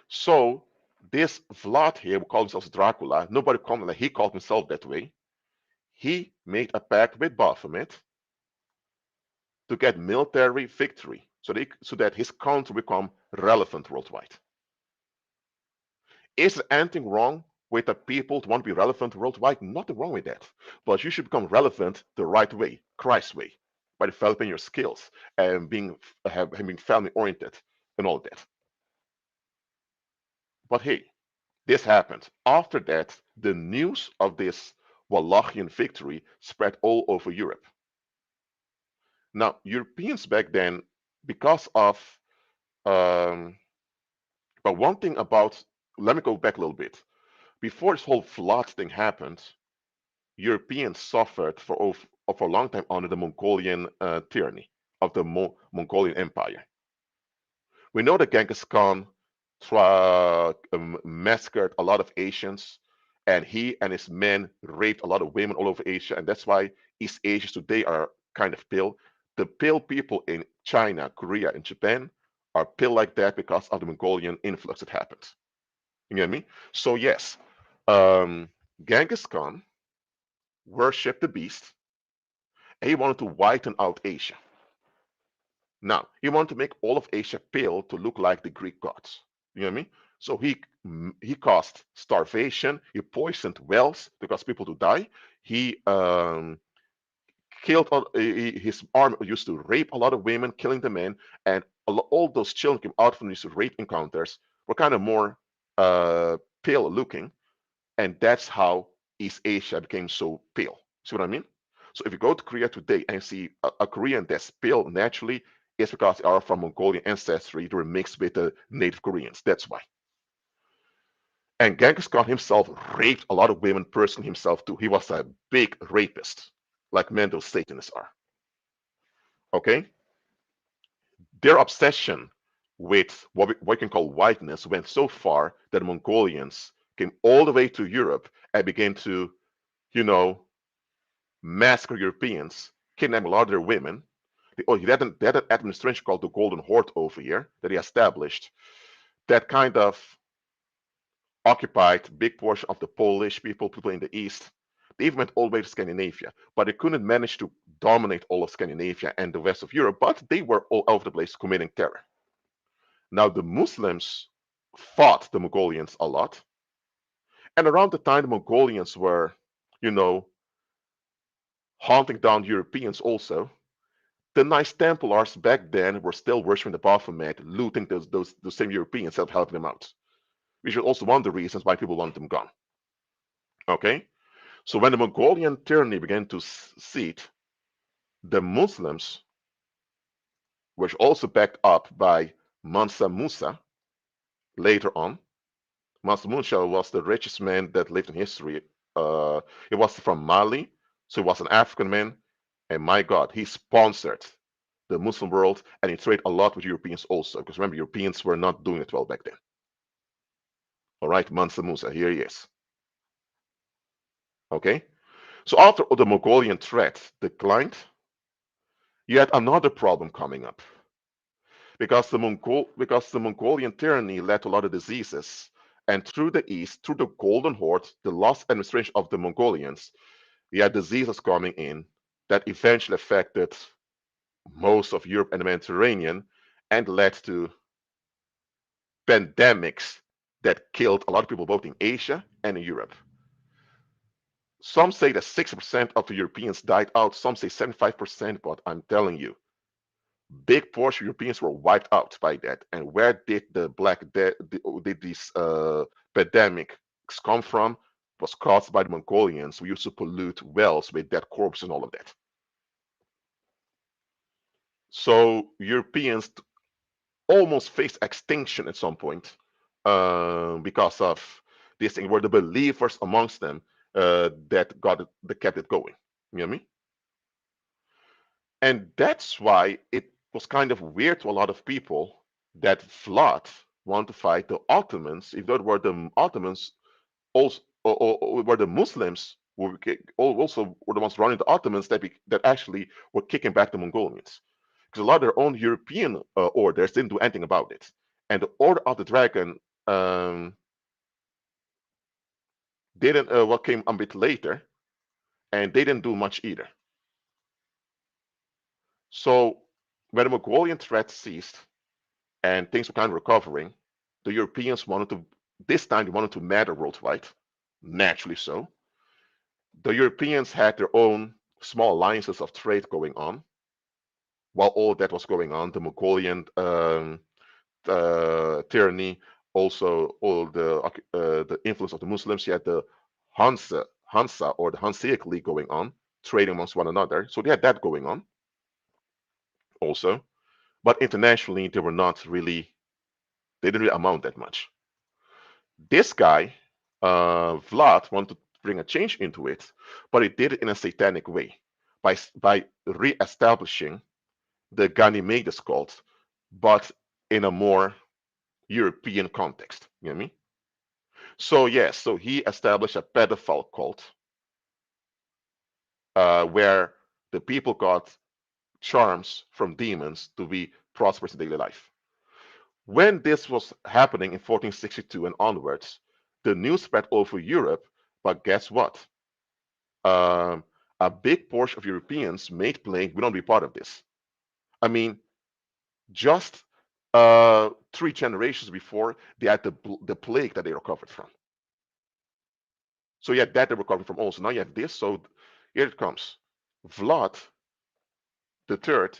Speaker 1: So this Vlad here, who calls himself Dracula, nobody called him like he called himself that way. He made a pact with Baphomet to get military victory so that his country become relevant worldwide. Is there anything wrong with the people to want to be relevant worldwide? Nothing wrong with that. But you should become relevant the right way, Christ's way, by developing your skills and having family oriented and all that. But hey, this happened. After that, the news of this Wallachian victory spread all over Europe. Now, Europeans back then, because of, um, but one thing about, let me go back a little bit. Before this whole flood thing happened, Europeans suffered for a long time under the Mongolian tyranny of the Mongolian Empire. We know that Genghis Khan massacred a lot of Asians, and he and his men raped a lot of women all over Asia, and that's why East Asians today are kind of pale. The pale people in China, Korea, and Japan are pale like that because of the Mongolian influx that happened. You get me? So yes, Genghis Khan worshipped the beast, and he wanted to whiten out Asia. Now, he wanted to make all of Asia pale to look like the Greek gods. You know what I mean? So he caused starvation. He poisoned wells to cause people to die. He killed his army used to rape a lot of women, killing the men, and all those children came out from these rape encounters were kind of more pale looking, and that's how East Asia became so pale. See what I mean? So if you go to Korea today and see a Korean that's pale naturally, it's because they are from Mongolian ancestry. They were mixed with the native Koreans. That's why. And Genghis Khan himself raped a lot of women personally himself too. He was a big rapist, like Mendel's Satanists are. Okay? Their obsession with what we can call whiteness went so far that the Mongolians came all the way to Europe and began to, you know, massacre Europeans, kidnap a lot of their women. He had an administration called the Golden Horde over here that he established that kind of occupied big portion of the Polish people in the east. They even went all the way to Scandinavia, but they couldn't manage to dominate all of Scandinavia and the west of Europe, but they were all over the place committing terror. Now, the Muslims fought the Mongolians a lot, and around the time the Mongolians were, you know, hunting down Europeans also, the Knights Templars back then were still worshiping the Baphomet, looting those same Europeans instead of helping them out, which is also one of the reasons why people want them gone. Okay? So when the Mongolian tyranny began to seat, the Muslims, which also backed up by Mansa Musa later on. Mansa Musa was the richest man that lived in history. He was from Mali, so he was an African man, and my God, he sponsored the Muslim world, and he traded a lot with Europeans also, because remember, Europeans were not doing it well back then. All right, Mansa Musa, here he is. Okay, so after the Mongolian threat declined, you had another problem coming up, because the Mongolian tyranny led to a lot of diseases, and through the east, through the Golden Horde, the last administration of the Mongolians, you had diseases coming in that eventually affected most of Europe and the Mediterranean, and led to pandemics that killed a lot of people both in Asia and in Europe. Some say that 60% of the Europeans died out, some say 75%, but I'm telling you, big portion of Europeans were wiped out by that. And where did the did these pandemics come from? It was caused by the Mongolians who used to pollute wells with dead corpses and all of that. So Europeans almost faced extinction at some point because of this thing. Were the believers amongst them that kept it going. You know what I mean? And that's why it was kind of weird to a lot of people that Vlad wanted to fight the Ottomans, if those were the Ottomans, also or were the Muslims who also were the ones running the Ottomans that actually were kicking back the Mongolians. Because a lot of their own European orders didn't do anything about it. And the Order of the Dragon didn't what came a bit later, and they didn't do much either. So when the Mongolian threat ceased and things were kind of recovering, the Europeans this time they wanted to matter worldwide, naturally so. The Europeans had their own small alliances of trade going on. While all that was going on, the Mongolian tyranny, also all the influence of the Muslims, you had the Hansa or the Hanseatic League going on, trading amongst one another. So they had that going on also. But internationally, they didn't really amount that much. This guy, Vlad, wanted to bring a change into it, but he did it in a satanic way by re-establishing the Ganymedes cult, but in a more European context. You know what I mean? So yes, so he established a pedophile cult where the people got charms from demons to be prosperous in daily life. When this was happening in 1462 and onwards, the news spread over Europe, but guess what? A big portion of Europeans made claim we don't be part of this. I mean, just 3 generations before, they had the plague that they recovered from. So you had that they recovered from also. Now you have this. So here it comes. Vlad the Third,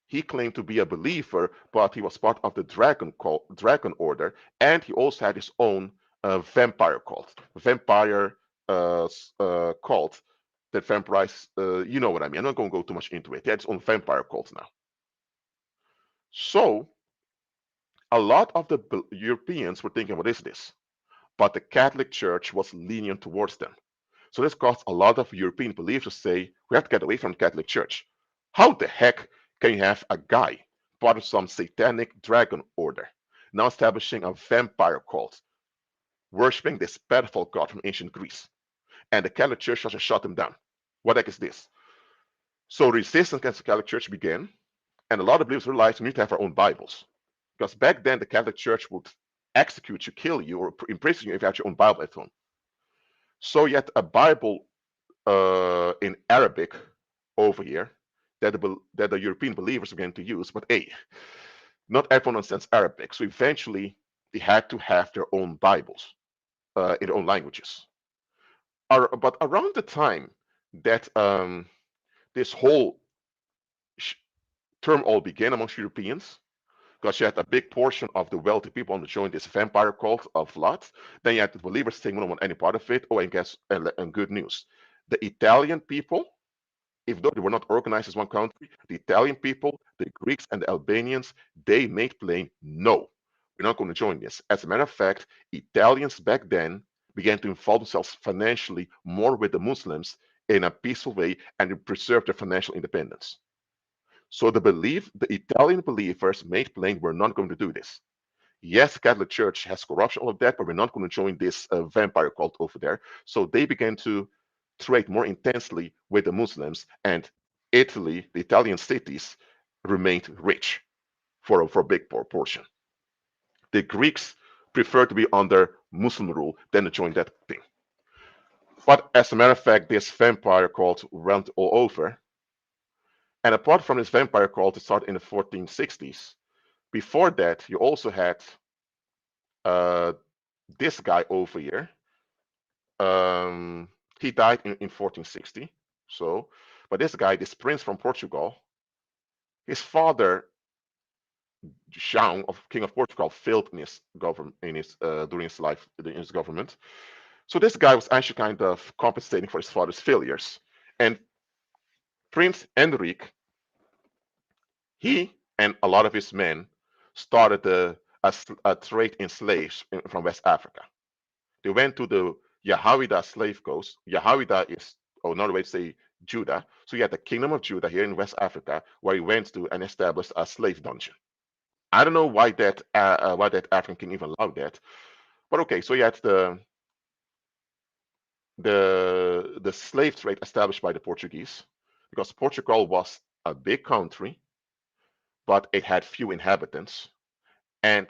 Speaker 1: he claimed to be a believer, but he was part of the Dragon Order, and he also had his own vampire cult, cult that vampires. You know what I mean. I'm not going to go too much into it. He had his own vampire cult now. So a lot of the Europeans were thinking, what is this? But the Catholic Church was lenient towards them. So this caused a lot of European believers to say, we have to get away from the Catholic Church. How the heck can you have a guy part of some satanic dragon order now establishing a vampire cult, worshipping this pedophile god from ancient Greece? And the Catholic Church just shut him down. What the heck is this? So resistance against the Catholic Church began, and a lot of believers realized we need to have our own Bibles. Because back then, the Catholic Church would execute you, kill you, or imprison you if you had your own Bible at home. So you had a Bible in Arabic over here that the European believers began to use. But hey, not everyone understands Arabic. So eventually, they had to have their own Bibles in their own languages. But around the time that this whole turmoil began amongst Europeans, because you had a big portion of the wealthy people on the join this vampire cult of Vlad. Then you had the believers saying we don't want any part of it. Oh, and good news. The Italian people, if though they were not organized as one country, the Italian people, the Greeks, and the Albanians, they made plain, no, we're not going to join this. As a matter of fact, Italians back then began to involve themselves financially more with the Muslims in a peaceful way and preserve their financial independence. So the Italian believers made plain we're not going to do this. Yes, the Catholic Church has corruption, all of that, but we're not going to join this vampire cult over there. So they began to trade more intensely with the Muslims, and Italy, the Italian cities, remained rich for a big portion. The Greeks preferred to be under Muslim rule than to join that thing. But as a matter of fact, this vampire cult went all over. And apart from this vampire cult that started in the 1460s, before that, you also had uh, this guy over here. He died in 1460. So, but this guy, this prince from Portugal, his father, João, of King of Portugal, failed in his government during his life in his government. So this guy was actually kind of compensating for his father's failures. And Prince Henrik, he and a lot of his men started a trade in slaves from West Africa. They went to the Yahawida slave coast. Yahawida is, or another way to say Judah. So you had the kingdom of Judah here in West Africa, where he went to and established a slave dungeon. I don't know why that African king even allowed that, but okay. So you had the slave trade established by the Portuguese, because Portugal was a big country, but it had few inhabitants, and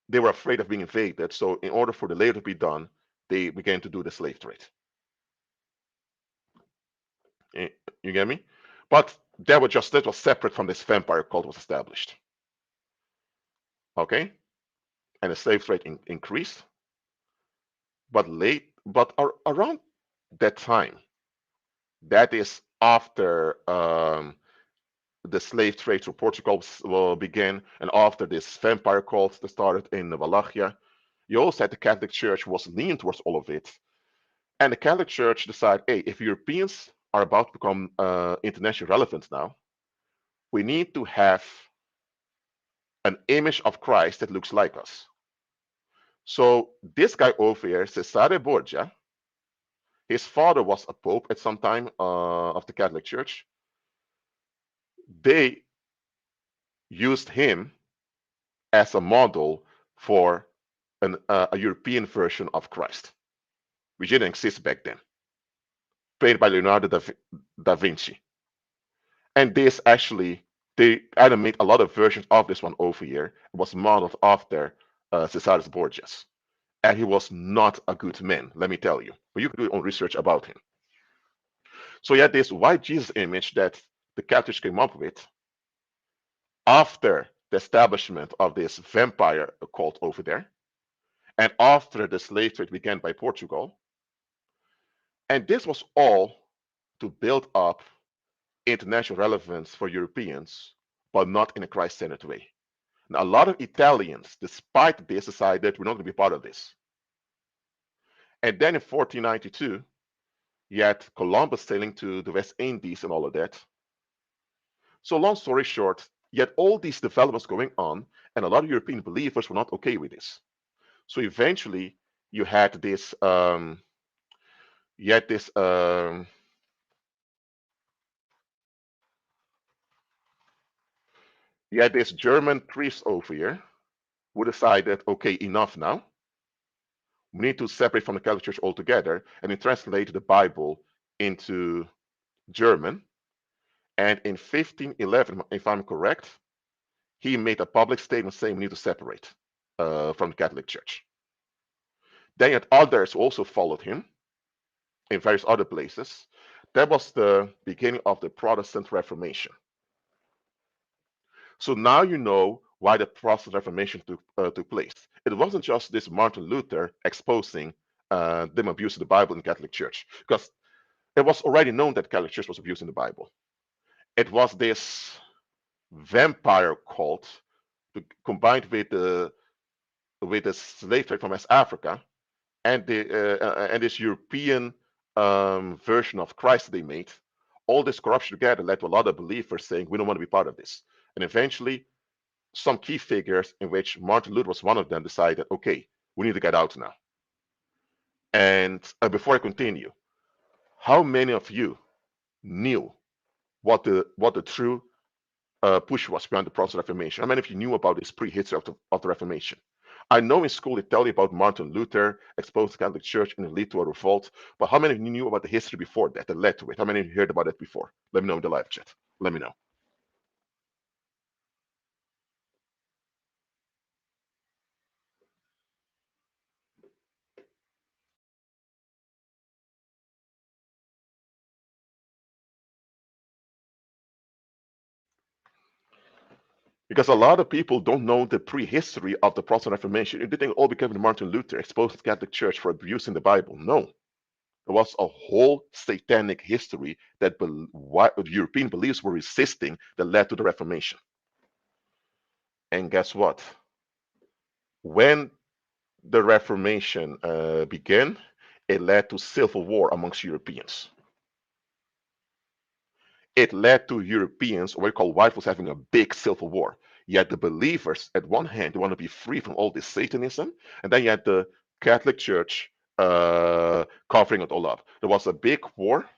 Speaker 1: they were afraid of being invaded. So in order for the labor to be done, they began to do the slave trade. You get me? But that was separate from this vampire cult was established. Okay, and the slave trade increased, but around that time, that is after the slave trade to Portugal began, and after this vampire cult that started in Wallachia, you also had the Catholic Church was leaning towards all of it, and the Catholic Church decided, hey, if Europeans are about to become internationally relevant now, we need to have an image of Christ that looks like us. So this guy over here, Cesare Borgia, his father was a pope at some time of the Catholic Church. They used him as a model for a European version of Christ, which didn't exist back then, painted by Leonardo da Vinci. And this actually, they animate a lot of versions of this one over here. It was modeled after Cesare Borgia's. And he was not a good man, let me tell you. But you can do your own research about him. So you had this white Jesus image that the Catholics came up with after the establishment of this vampire cult over there, and after the slave trade began by Portugal. And this was all to build up international relevance for Europeans, but not in a Christ-centered way. Now, a lot of Italians, despite this, decided we're not going to be part of this. And then in 1492, you had Columbus sailing to the West Indies and all of that. So long story short, you had all these developments going on, and a lot of European believers were not okay with this. So eventually, you had this, you had this, you had this German priest over here who decided, okay, enough now. We need to separate from the Catholic Church altogether, and he translated the Bible into German. And in 1511, if I'm correct, he made a public statement saying we need to separate from the Catholic Church. Then yet others also followed him in various other places. That was the beginning of the Protestant Reformation. So now you know why the Protestant Reformation took place. It wasn't just this Martin Luther exposing them abusing the Bible in the Catholic Church, because it was already known that the Catholic Church was abusing the Bible. It was this vampire cult combined with the slave trade from West Africa and this European version of Christ they made. All this corruption together led to a lot of believers saying we don't want to be part of this. And eventually, some key figures, in which Martin Luther was one of them, decided, okay, we need to get out now. And before I continue, how many of you knew what the true push was behind the Protestant Reformation? How many of you knew about this pre-history of the Reformation? I know in school they tell you about Martin Luther exposed the Catholic Church and it led to a revolt, but how many of you knew about the history before that led to it? How many of you heard about it before? Let me know in the live chat. Let me know. Because a lot of people don't know the prehistory of the Protestant Reformation. They think all because of Martin Luther exposed the Catholic Church for abusing the Bible. No, there was a whole satanic history that European beliefs were resisting that led to the Reformation. And guess what? When the Reformation began, it led to civil war amongst Europeans. It led to Europeans, what we call white folks, having a big civil war. Yet the believers, at one hand, they want to be free from all this Satanism, and then you had the Catholic Church covering it all up. There was a big war,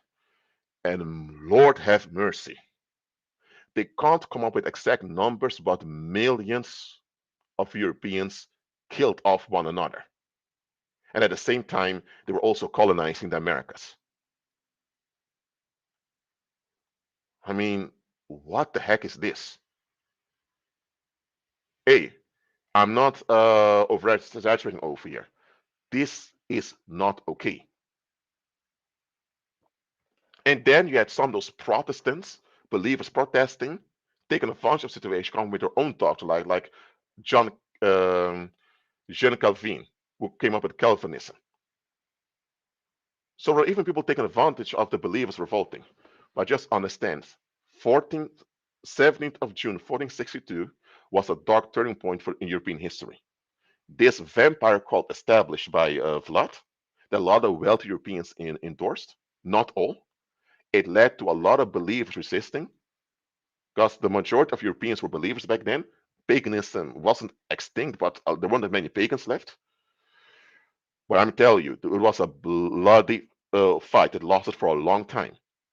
Speaker 1: and Lord have mercy. They can't come up with exact numbers, but millions of Europeans killed off one another. And at the same time, they were also colonizing the Americas. I mean, what the heck is this? Hey, I'm not over exaggerating over here. This is not okay. And then you had some of those Protestants, believers protesting, taking advantage of the situation, coming with their own doctrine, like John Jean Calvin, who came up with Calvinism. So there are even people taking advantage of the believers revolting. But just understand, 17th of June 1462 was a dark turning point in European history. This vampire cult established by Vlad, that a lot of wealthy Europeans endorsed, not all, it led to a lot of believers resisting, because the majority of Europeans were believers back then. Paganism wasn't extinct, but there weren't that many pagans left. But I'm telling you, it was a bloody fight that lasted for a long time.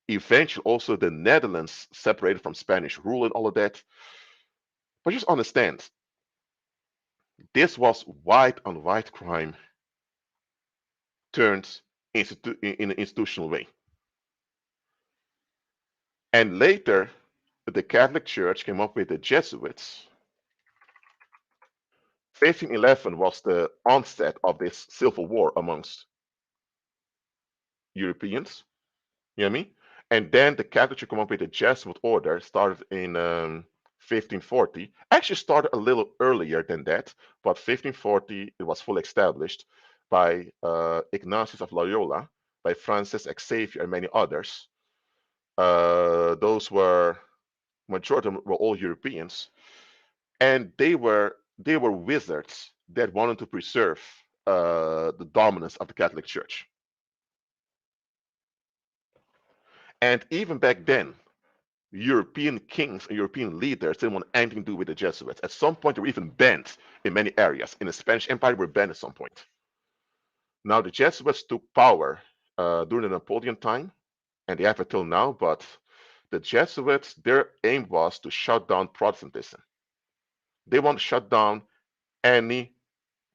Speaker 1: Eventually, also the Netherlands separated from Spanish rule and all of that. But just understand, this was white on white crime turned in an institutional way. And later, the Catholic Church came up with the Jesuits. 1511 was the onset of this civil war amongst Europeans. You know what I mean? And then the Catholic Church came up with the Jesuit order, started in 1540. Actually, started a little earlier than that, but 1540 it was fully established by Ignatius of Loyola, by Francis Xavier, and many others. Those were majority of them were all Europeans, and they were wizards that wanted to preserve the dominance of the Catholic Church. And even back then, European kings and European leaders didn't want anything to do with the Jesuits. At some point, they were even banned in many areas. In the Spanish Empire, they were banned at some point. Now, the Jesuits took power during the Napoleon time, and they have it till now, but the Jesuits, their aim was to shut down Protestantism. They want to shut down any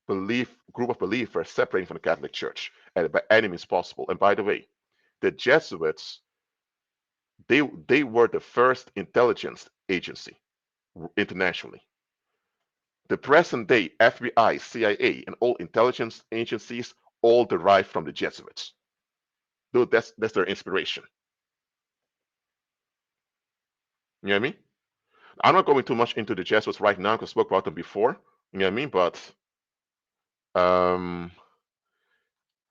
Speaker 1: group of believers separating from the Catholic Church, and by any means possible. And by the way, the Jesuits, they were the first intelligence agency internationally. The present day FBI, CIA, and all intelligence agencies all derive from the Jesuits. Dude, that's their inspiration. You know what I mean? I'm not going too much into the Jesuits right now because I spoke about them before. You know what I mean? But um,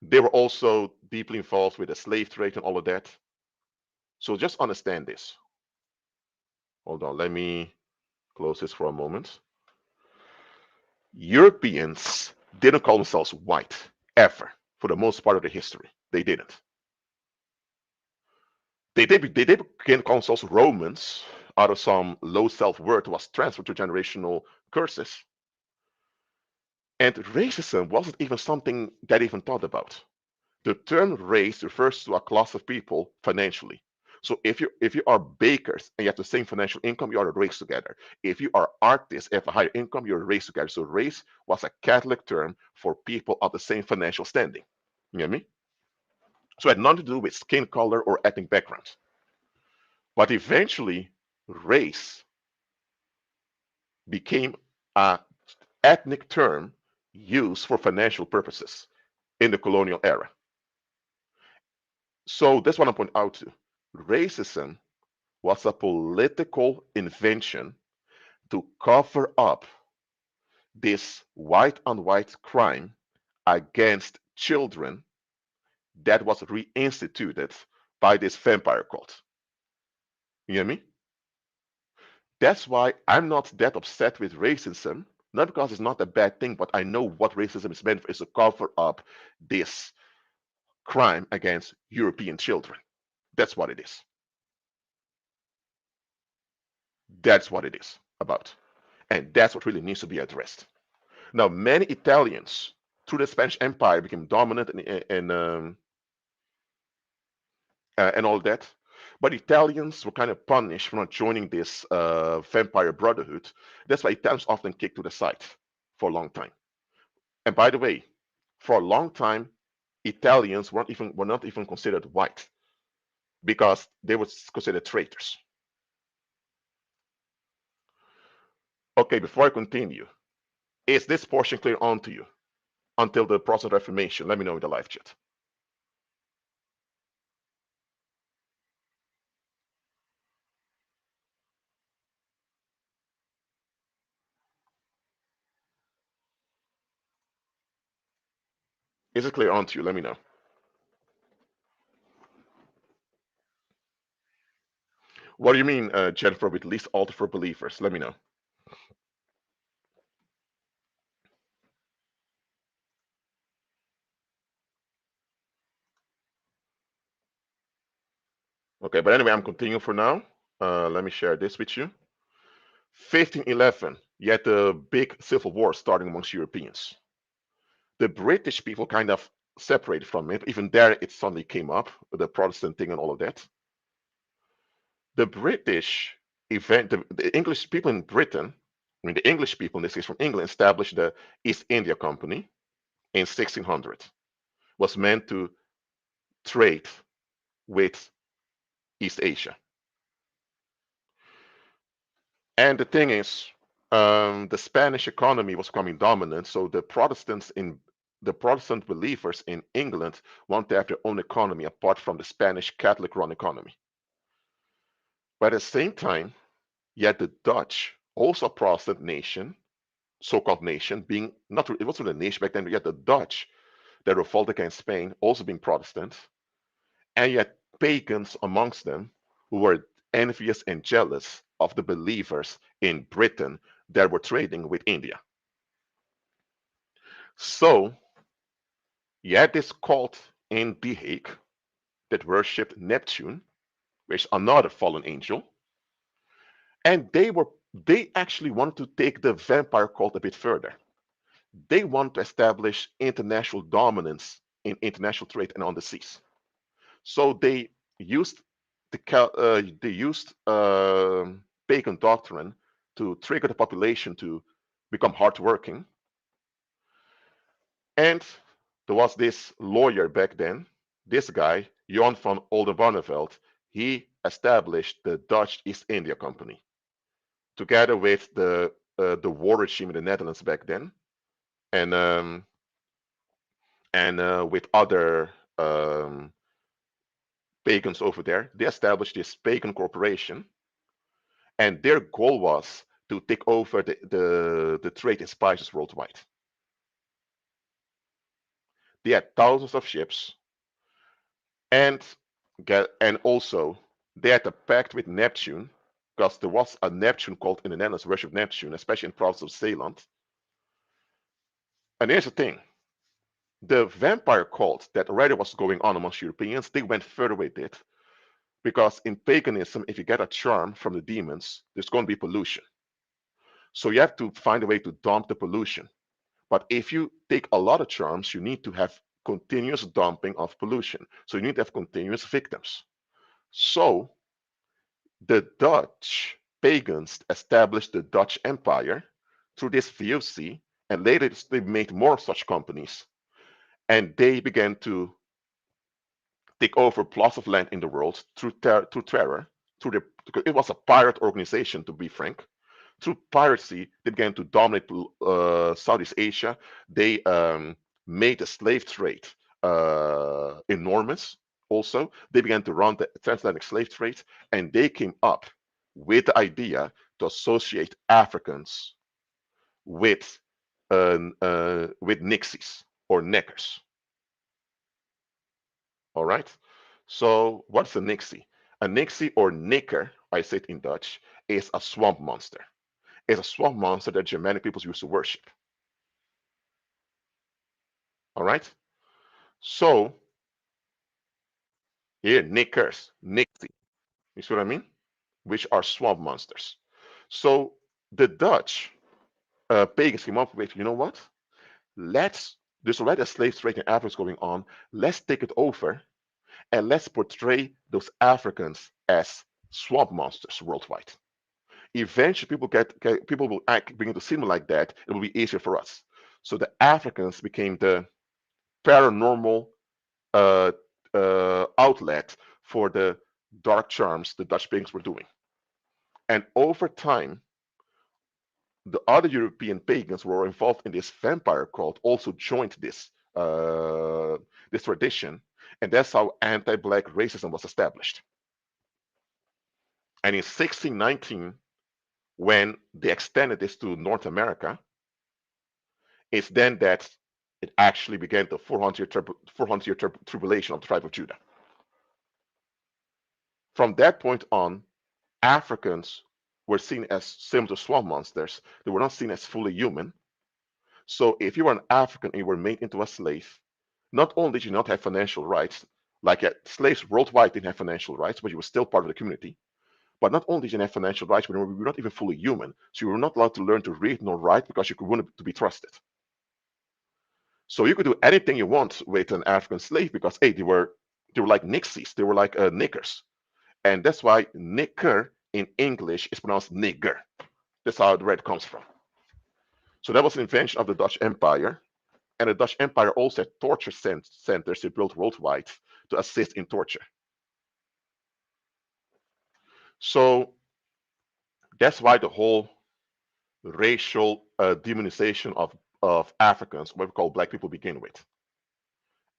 Speaker 1: they were also deeply involved with the slave trade and all of that. So just understand this. Hold on, let me close this for a moment. Europeans didn't call themselves white ever for the most part of the history. They didn't. They did begin calling themselves Romans out of some low self-worth was transferred to generational curses. And racism wasn't even something that even thought about. The term race refers to a class of people financially. So if you are bakers and you have the same financial income, you are a race together. If you are artists and have a higher income, you're a race together. So race was a Catholic term for people of the same financial standing. You know what I mean? So it had nothing to do with skin color or ethnic background. But eventually, race became an ethnic term used for financial purposes in the colonial era. So that's what I point out to. Racism was a political invention to cover up this white on white crime against children that was reinstituted by this vampire cult. You hear me? That's why I'm not that upset with racism, not because it's not a bad thing, but I know what racism is meant for, is to cover up this crime against European children. That's what it is. That's what it is about. And that's what really needs to be addressed. Now, many Italians, through the Spanish Empire, became dominant and all that. But Italians were kind of punished for not joining this vampire brotherhood. That's why Italians often kicked to the side for a long time. And by the way, for a long time, Italians were not even considered white because they were considered traitors. Okay, before I continue, is this portion clear on to you until the process of Reformation? Let me know in the live chat. Is it clear on to you? Let me know. What do you mean, Jennifer, with least alter for believers? Let me know. Okay, but anyway, I'm continuing for now. Let me share this with you. 1511, you had the big civil war starting amongst Europeans. The British people kind of separated from it. Even there, it suddenly came up, the Protestant thing and all of that. The British the English people in Britain, I mean, the English people in this case from England, established the East India Company in 1600. Was meant to trade with East Asia. And the thing is, the Spanish economy was becoming dominant, so the Protestant believers in England want to have their own economy apart from the Spanish Catholic run economy. But at the same time, you had the Dutch, also a Protestant nation, so-called nation, being not it wasn't a nation back then, but you had the Dutch that revolted against Spain, also being Protestant, and you had pagans amongst them who were envious and jealous of the believers in Britain that were trading with India. So you had this cult in The Hague that worshipped Neptune, which is another fallen angel, and they actually wanted to take the vampire cult a bit further. They want to establish international dominance in international trade and on the seas. So they used pagan doctrine to trigger the population to become hardworking. And there was this lawyer back then, this guy, Jan van Oldenbarneveld. He established the Dutch East India Company together with the war regime in the Netherlands back then, and with other pagans over there. They established this pagan corporation, and their goal was to take over the trade in spices worldwide. They had thousands of ships, and also they had a pact with Neptune, because there was a Neptune cult in the Netherlands, worship Neptune, especially in the province of Zeeland. And here's the thing: the vampire cult that already was going on amongst Europeans, they went further with it, because in paganism, if you get a charm from the demons, there's going to be pollution. So you have to find a way to dump the pollution. But if you take a lot of charms, you need to have continuous dumping of pollution. So you need to have continuous victims. So the Dutch pagans established the Dutch Empire through this VOC, and later they made more such companies. And they began to take over plots of land in the world through terror. It was a pirate organization, to be frank. Through piracy, they began to dominate Southeast Asia. They made the slave trade enormous. Also, they began to run the transatlantic slave trade, and they came up with the idea to associate Africans with nixies or neckers. All right. So what's a nixie? A nixie or nicker, I say it in Dutch, is a swamp monster. It's a swamp monster that Germanic peoples used to worship. All right. So here, nickers, nixie. You see what I mean? Which are swamp monsters. So the Dutch pagans came up with, you know what? There's already a slave trade in Africa going on. Let's take it over and let's portray those Africans as swamp monsters worldwide. Eventually, people will begin to see them like that. It will be easier for us. So the Africans became the paranormal uh, outlet for the dark charms the Dutch pagans were doing. And over time, the other European pagans who were involved in this vampire cult also joined this tradition, and that's how anti-black racism was established. And in 1619, when they extended this to North America, it's then that it actually began the 400-year tribulation of the tribe of Judah. From that point on, Africans were seen as similar to swamp monsters. They were not seen as fully human. So if you were an African and you were made into a slave, not only did you not have financial rights, like slaves worldwide didn't have financial rights, but you were still part of the community. But not only did you have financial rights, but you were not even fully human. So you were not allowed to learn to read nor write because you wanted to be trusted. So you could do anything you want with an African slave because hey, they were like nixies, they were like nickers, and that's why nicker in English is pronounced nigger. That's how the word comes from. So that was an invention of the Dutch Empire, and the Dutch Empire also had torture centers they built worldwide to assist in torture. So that's why the whole racial demonization of Africans, what we call black people, begin with.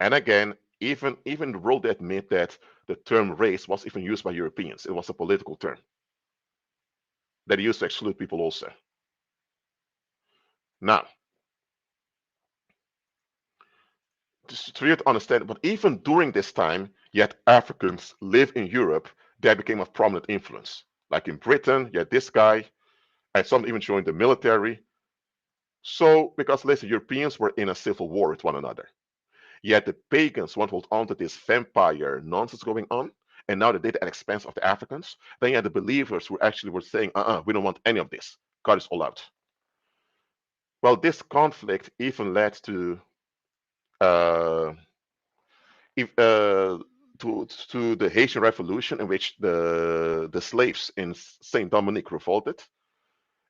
Speaker 1: And again, even the world admit that the term race was even used by Europeans. It was a political term that they used to exclude people also. Now, to you to understand, but even during this time, yet Africans live in Europe that became of prominent influence. Like in Britain, you had this guy, and some even joined the military. So, because later Europeans were in a civil war with one another. Yet the pagans want to hold on to this vampire nonsense going on, and now they did it at expense of the Africans. Then you had the believers who actually were saying, we don't want any of this. God is all out. Well, this conflict even led to uh, if, to the Haitian Revolution, in which the slaves in Saint Dominique revolted,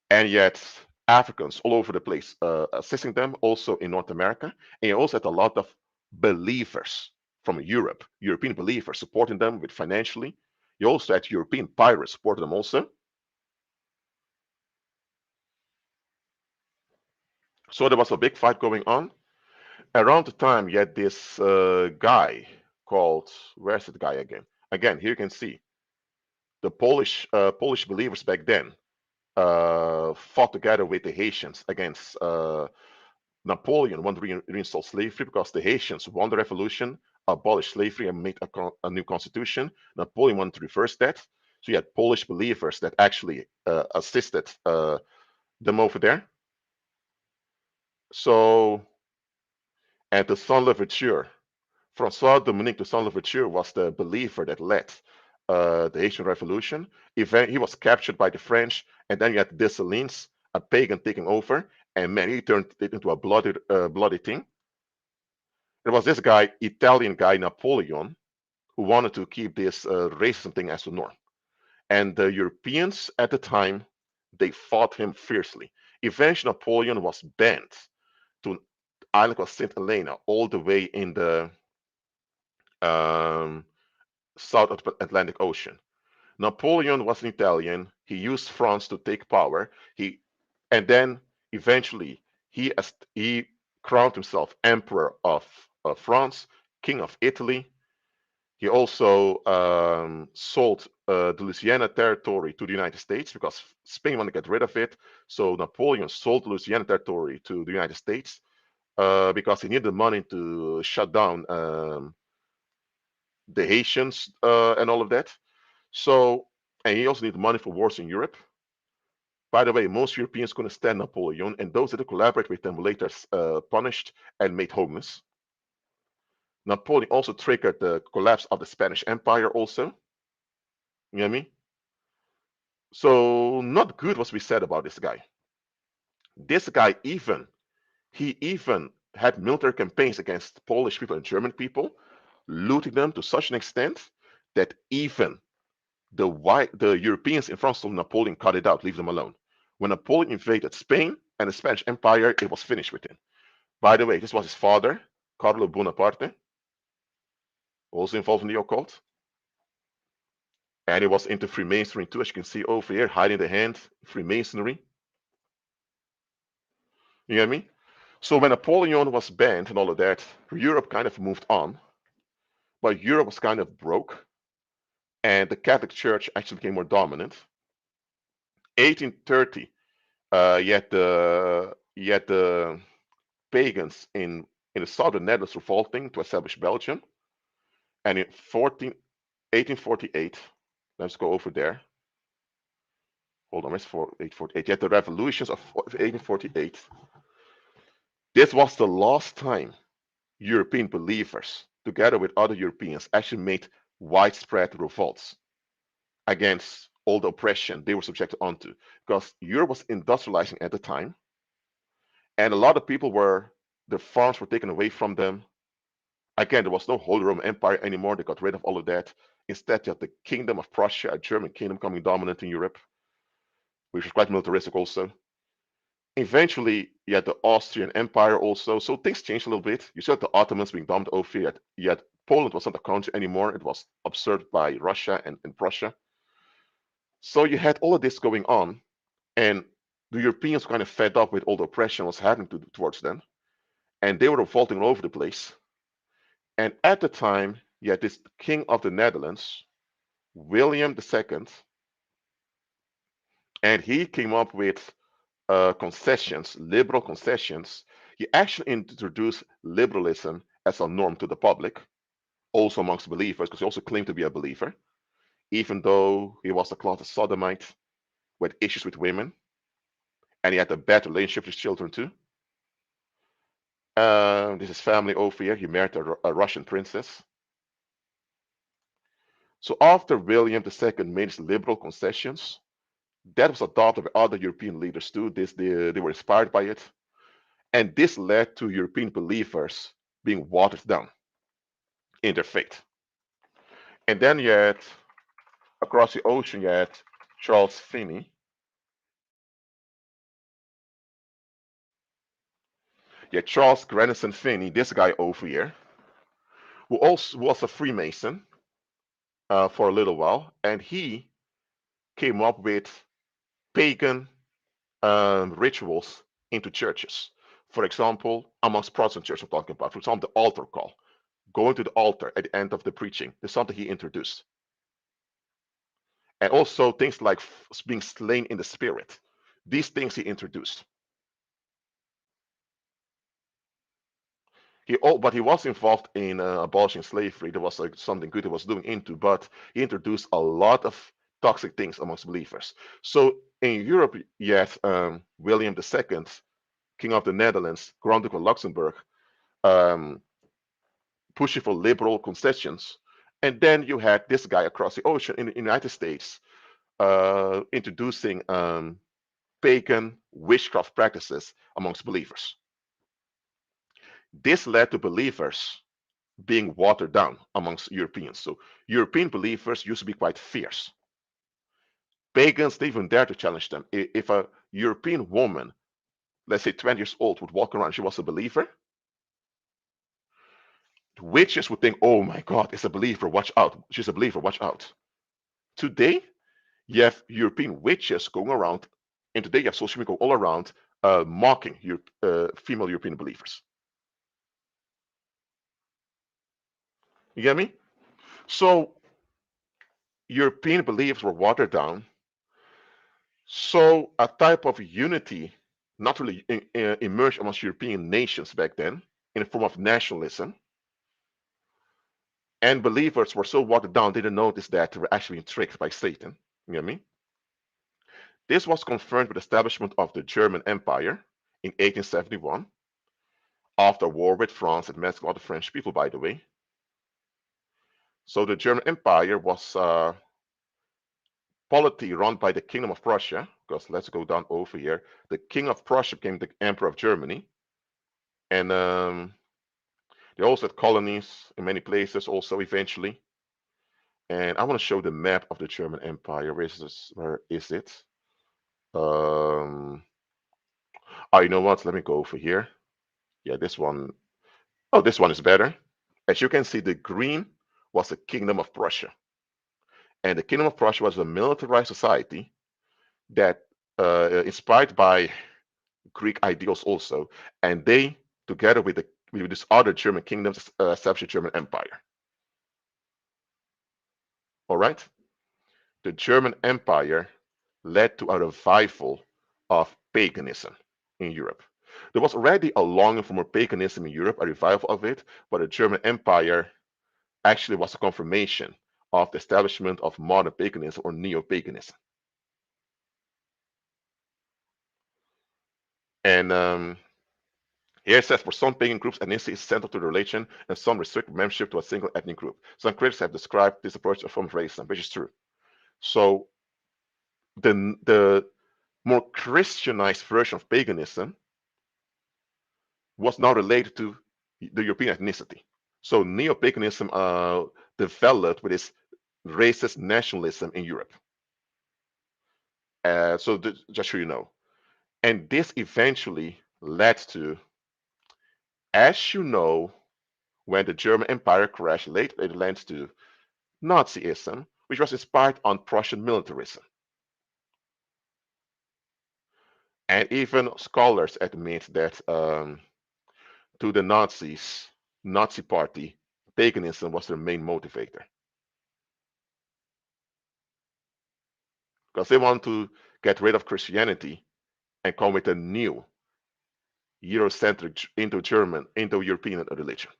Speaker 1: and yet Africans all over the place assisting them, also in North America, and you also had a lot of believers from Europe, European believers supporting them with financially. You also had European pirates supporting them also. So there was a big fight going on. Around the time, you had this guy called, where's that guy again? Again, here you can see the Polish believers back then fought together with the Haitians against Napoleon wanted to reinstall slavery because the Haitians won the revolution, abolished slavery, and made a new constitution. Napoleon wanted to reverse that. So you had Polish believers that actually assisted them over there. So, and the Saint-Louverture, Francois Dominique de Saint-Louverture was the believer that led the Haitian Revolution. He was captured by the French, and then you had Dessalines, a pagan, taking over, and man, he turned it into a bloody thing. There was this guy, Italian guy, Napoleon, who wanted to keep this racism thing as a norm. And the Europeans at the time, they fought him fiercely. Eventually, Napoleon was banned to an island called St. Helena, all the way in the um, South Atlantic Ocean. Napoleon was an Italian. He used France to take power. And then eventually he crowned himself Emperor of France, King of Italy. He also sold the Louisiana territory to the United States because Spain wanted to get rid of it. So Napoleon sold the Louisiana territory to the United States because he needed the money to shut down the Haitians and all of that. So, and he also needed money for wars in Europe. By the way, most Europeans couldn't stand Napoleon, and those that collaborate with them were later punished and made homeless. Napoleon also triggered the collapse of the Spanish Empire also. You know what I mean? So not good what we said about this guy. This guy even had military campaigns against Polish people and German people, looting them to such an extent that even the Europeans in front of Napoleon cut it out, leave them alone. When Napoleon invaded Spain and the Spanish Empire, it was finished with him. By the way, this was his father, Carlo Bonaparte, also involved in the occult. And he was into Freemasonry too, as you can see over here, hiding the hand, Freemasonry. You know what I mean? So when Napoleon was banned and all of that, Europe kind of moved on, but Europe was kind of broke, and the Catholic Church actually became more dominant. 1830, you had the pagans in the southern Netherlands revolting to establish Belgium, and in 1848, let's go over there. Hold on, it's 1848. You had the revolutions of 1848. This was the last time European believers, together with other Europeans, actually made widespread revolts against all the oppression they were subjected onto, because Europe was industrializing at the time, and a lot of people their farms were taken away from them. Again, there was no Holy Roman Empire anymore. They got rid of all of that. Instead, you had the Kingdom of Prussia, a German kingdom, coming dominant in Europe, which was quite militaristic also. Eventually, you had the Austrian Empire also. So things changed a little bit. You saw the Ottomans being dominant over here. Yet Poland was not a country anymore. It was usurped by Russia and Prussia. So you had all of this going on, and the Europeans were kind of fed up with all the oppression was happening towards them, and they were revolting all over the place. And at the time, you had this king of the Netherlands, William II, and he came up with concessions, liberal concessions. He actually introduced liberalism as a norm to the public, also amongst believers, because he also claimed to be a believer, even though he was a closet sodomite with issues with women, and he had a bad relationship with his children too. This is family over here. He married a Russian princess. So after William II made his liberal concessions, that was adopted by other European leaders too. They were inspired by it. And this led to European believers being watered down in their faith. And then you had, across the ocean, you had Charles Finney. You had Charles Grandison Finney, this guy over here, who also was a Freemason for a little while. And he came up with pagan rituals into churches. For example, amongst Protestant churches, I'm talking about, for example, the altar call, going to the altar at the end of the preaching. There's something he introduced. And also things like being slain in the spirit. These things he introduced. But he was involved in abolishing slavery. There was something good he was doing into, but he introduced a lot of toxic things amongst believers. So in Europe, you had William II, King of the Netherlands, Grand Duke of Luxembourg, pushing for liberal concessions. And then you had this guy across the ocean in the United States introducing pagan witchcraft practices amongst believers. This led to believers being watered down amongst Europeans. So European believers used to be quite fierce. Pagans didn't even dare to challenge them. If a European woman, let's say 20 years old, would walk around, she was a believer, witches would think, oh my God, it's a believer, watch out. She's a believer, watch out. Today, you have European witches going around, and today you have social media all around mocking female European believers. You get me? So European beliefs were watered down, so a type of unity not really emerged amongst European nations back then in the form of nationalism. And believers were so watered down, they didn't notice that they were actually being tricked by Satan. You know what I mean? This was confirmed with the establishment of the German Empire in 1871, after war with France and massacred all the French people, by the way. So the German Empire was polity run by the Kingdom of Prussia, because let's go down over here. The King of Prussia became the Emperor of Germany. And they also had colonies in many places also eventually. And I want to show the map of the German Empire. Where is this? Where is it? Oh, you know what? Let me go over here. Yeah, this one. Oh, this one is better. As you can see, the green was the Kingdom of Prussia. And the Kingdom of Prussia was a militarized society that inspired by Greek ideals also. And they, together with these other German kingdoms, established the German Empire. All right? The German Empire led to a revival of paganism in Europe. There was already a longing for more paganism in Europe, a revival of it, but the German Empire actually was a confirmation of the establishment of modern paganism or neo-paganism. And here it says for some pagan groups, ethnicity is central to the religion, and some restrict membership to a single ethnic group. Some critics have described this approach as a form of racism, which is true. So the more Christianized version of paganism was now related to the European ethnicity. So neo-paganism developed with its racist nationalism in Europe. Just so you know. And this eventually led to, as you know, when the German Empire crashed, later it led to Nazism, which was inspired on Prussian militarism. And even scholars admit that to the Nazi party, paganism was their main motivator. Because they want to get rid of Christianity and come with a new Eurocentric Indo-European religion.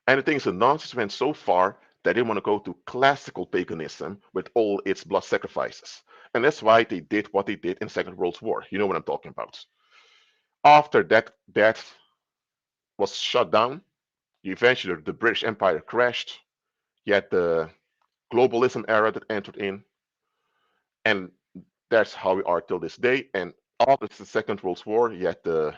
Speaker 1: And the thing is, the Nazis went so far that they want to go to classical paganism with all its blood sacrifices. And that's why they did what they did in the Second World War. You know what I'm talking about. After that was shut down, eventually the British Empire crashed. You had the globalism era that entered in. And that's how we are till this day. And after the Second World War, you had the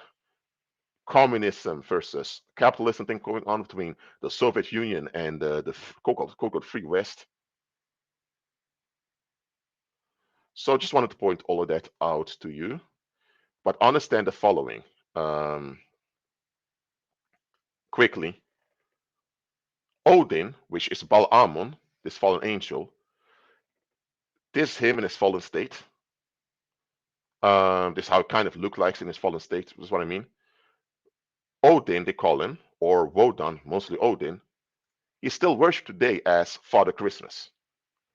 Speaker 1: communism versus capitalism thing going on between the Soviet Union and the so-called Free West. So just wanted to point all of that out to you, but understand the following quickly. Odin, which is Baal-Amon, this fallen angel, this is him in his fallen state. This is how it kind of looked like in his fallen state. This is what I mean. Odin, they call him, or Wodan, mostly Odin. He's still worshipped today as Father Christmas.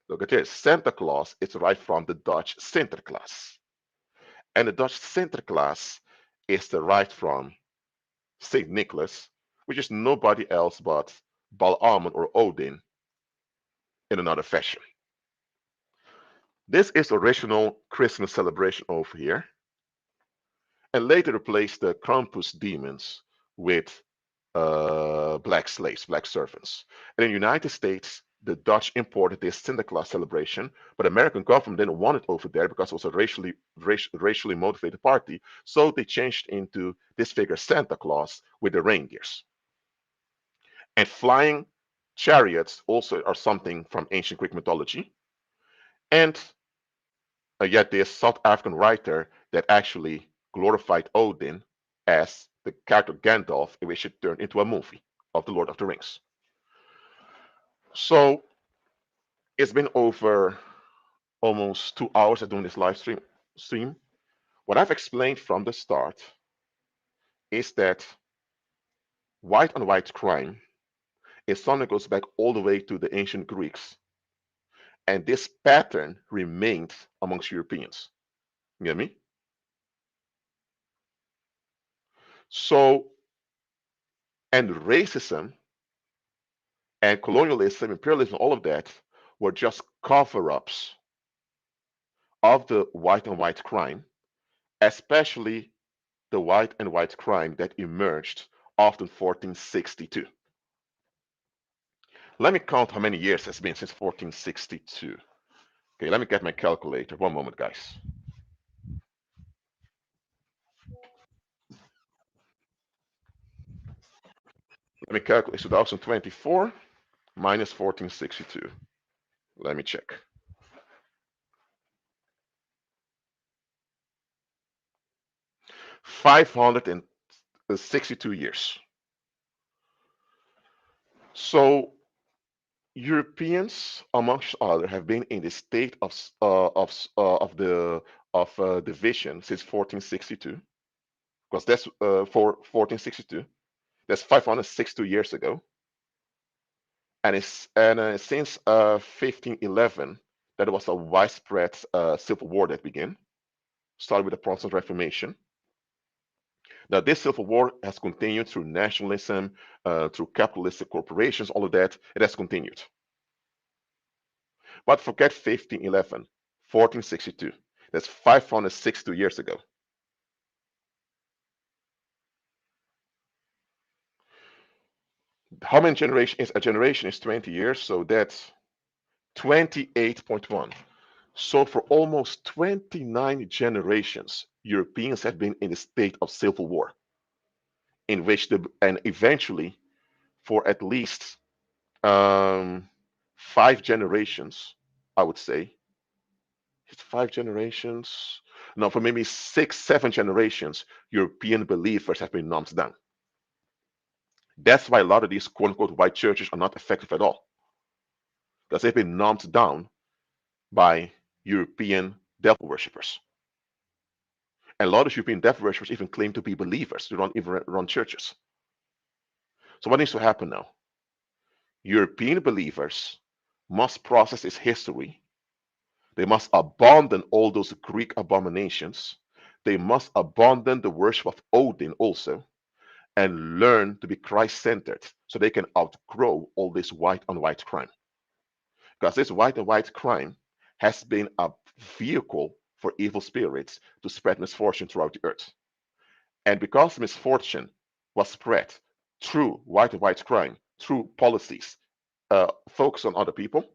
Speaker 1: Look at this. Santa Claus is derived from the Dutch Sinterklaas. And the Dutch Sinterklaas is derived from Saint Nicholas, which is nobody else but Baal-Amon or Odin in another fashion. This is the original Christmas celebration over here, and later replaced the Krampus demons with black slaves, black servants. And in the United States, the Dutch imported this Santa Claus celebration, but the American government didn't want it over there because it was a racially motivated party. So they changed into this figure Santa Claus with the reindeers. And flying chariots also are something from ancient Greek mythology. And yet this South African writer that actually glorified Odin as the character Gandalf, in which it turned into a movie of The Lord of the Rings. So it's been over almost 2 hours of doing this live stream. What I've explained from the start is that white on white crime is something that goes back all the way to the ancient Greeks. And this pattern remained amongst Europeans. You get me? So, and racism and colonialism, imperialism, all of that were just cover-ups of the white and white crime, especially the white and white crime that emerged after 1462. Let me count how many years it's been since 1462. Okay, let me get my calculator. One moment, guys. Let me calculate 2024 minus 1462. Let me check. 562 years. So Europeans, amongst other, have been in the state of division since 1462, because that's for 1462. That's 562 years ago, and since 1511, that was a widespread civil war that began, started with the Protestant Reformation. Now, this civil war has continued through nationalism, through capitalistic corporations, all of that. It has continued. But forget 1511, 1462. That's 562 years ago. How many generations? A generation is 20 years, so that's 28.1. So for almost 29 generations, Europeans have been in a state of civil war, in which and eventually, for at least 5 generations, I would say, it's 5 generations. No, for maybe 6, 7 generations, European believers have been numbed down. That's why a lot of these quote unquote white churches are not effective at all, because they've been numbed down by European devil worshippers. And a lot of European devil worshippers even claim to be believers. They don't even run churches. So what needs to happen now? European believers must process its history. They must abandon all those Greek abominations. They must abandon the worship of Odin also, and learn to be Christ-centered so they can outgrow all this white on white crime. Because this white and white crime has been a vehicle for evil spirits to spread misfortune throughout the earth. And because misfortune was spread through white and white crime, through policies focused on other people,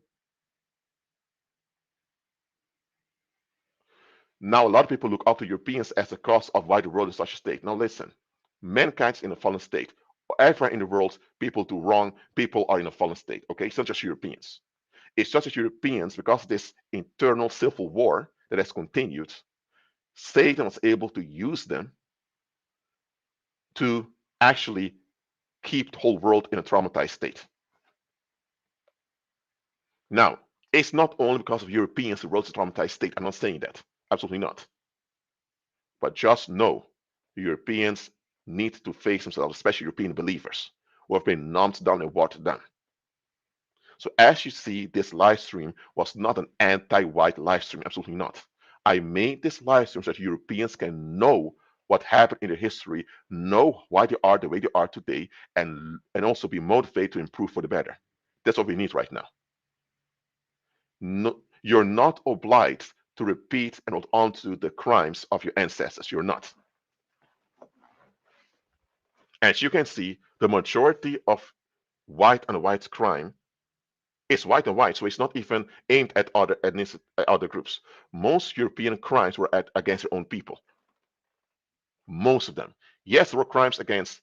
Speaker 1: now a lot of people look up to Europeans as the cause of why the world is such a state. Now listen, mankind's in a fallen state. Everywhere in the world, people do wrong. People are in a fallen state. Okay, it's not just Europeans. It's just that Europeans, because of this internal civil war that has continued, Satan was able to use them to actually keep the whole world in a traumatized state. Now, it's not only because of Europeans the world's a traumatized state. I'm not saying that. Absolutely not. But just know Europeans need to face themselves, especially European believers who have been numbed down and watered down. So as you see, this live stream was not an anti-white live stream. Absolutely not. I made this live stream so that Europeans can know what happened in their history, know why they are the way they are today, and also be motivated to improve for the better. That's what we need right now. No, you're not obliged to repeat and hold on to the crimes of your ancestors. You're not. As you can see, the majority of white and white crime is white and white, so it's not even aimed at other other groups. Most European crimes were against their own people. Most of them. Yes, there were crimes against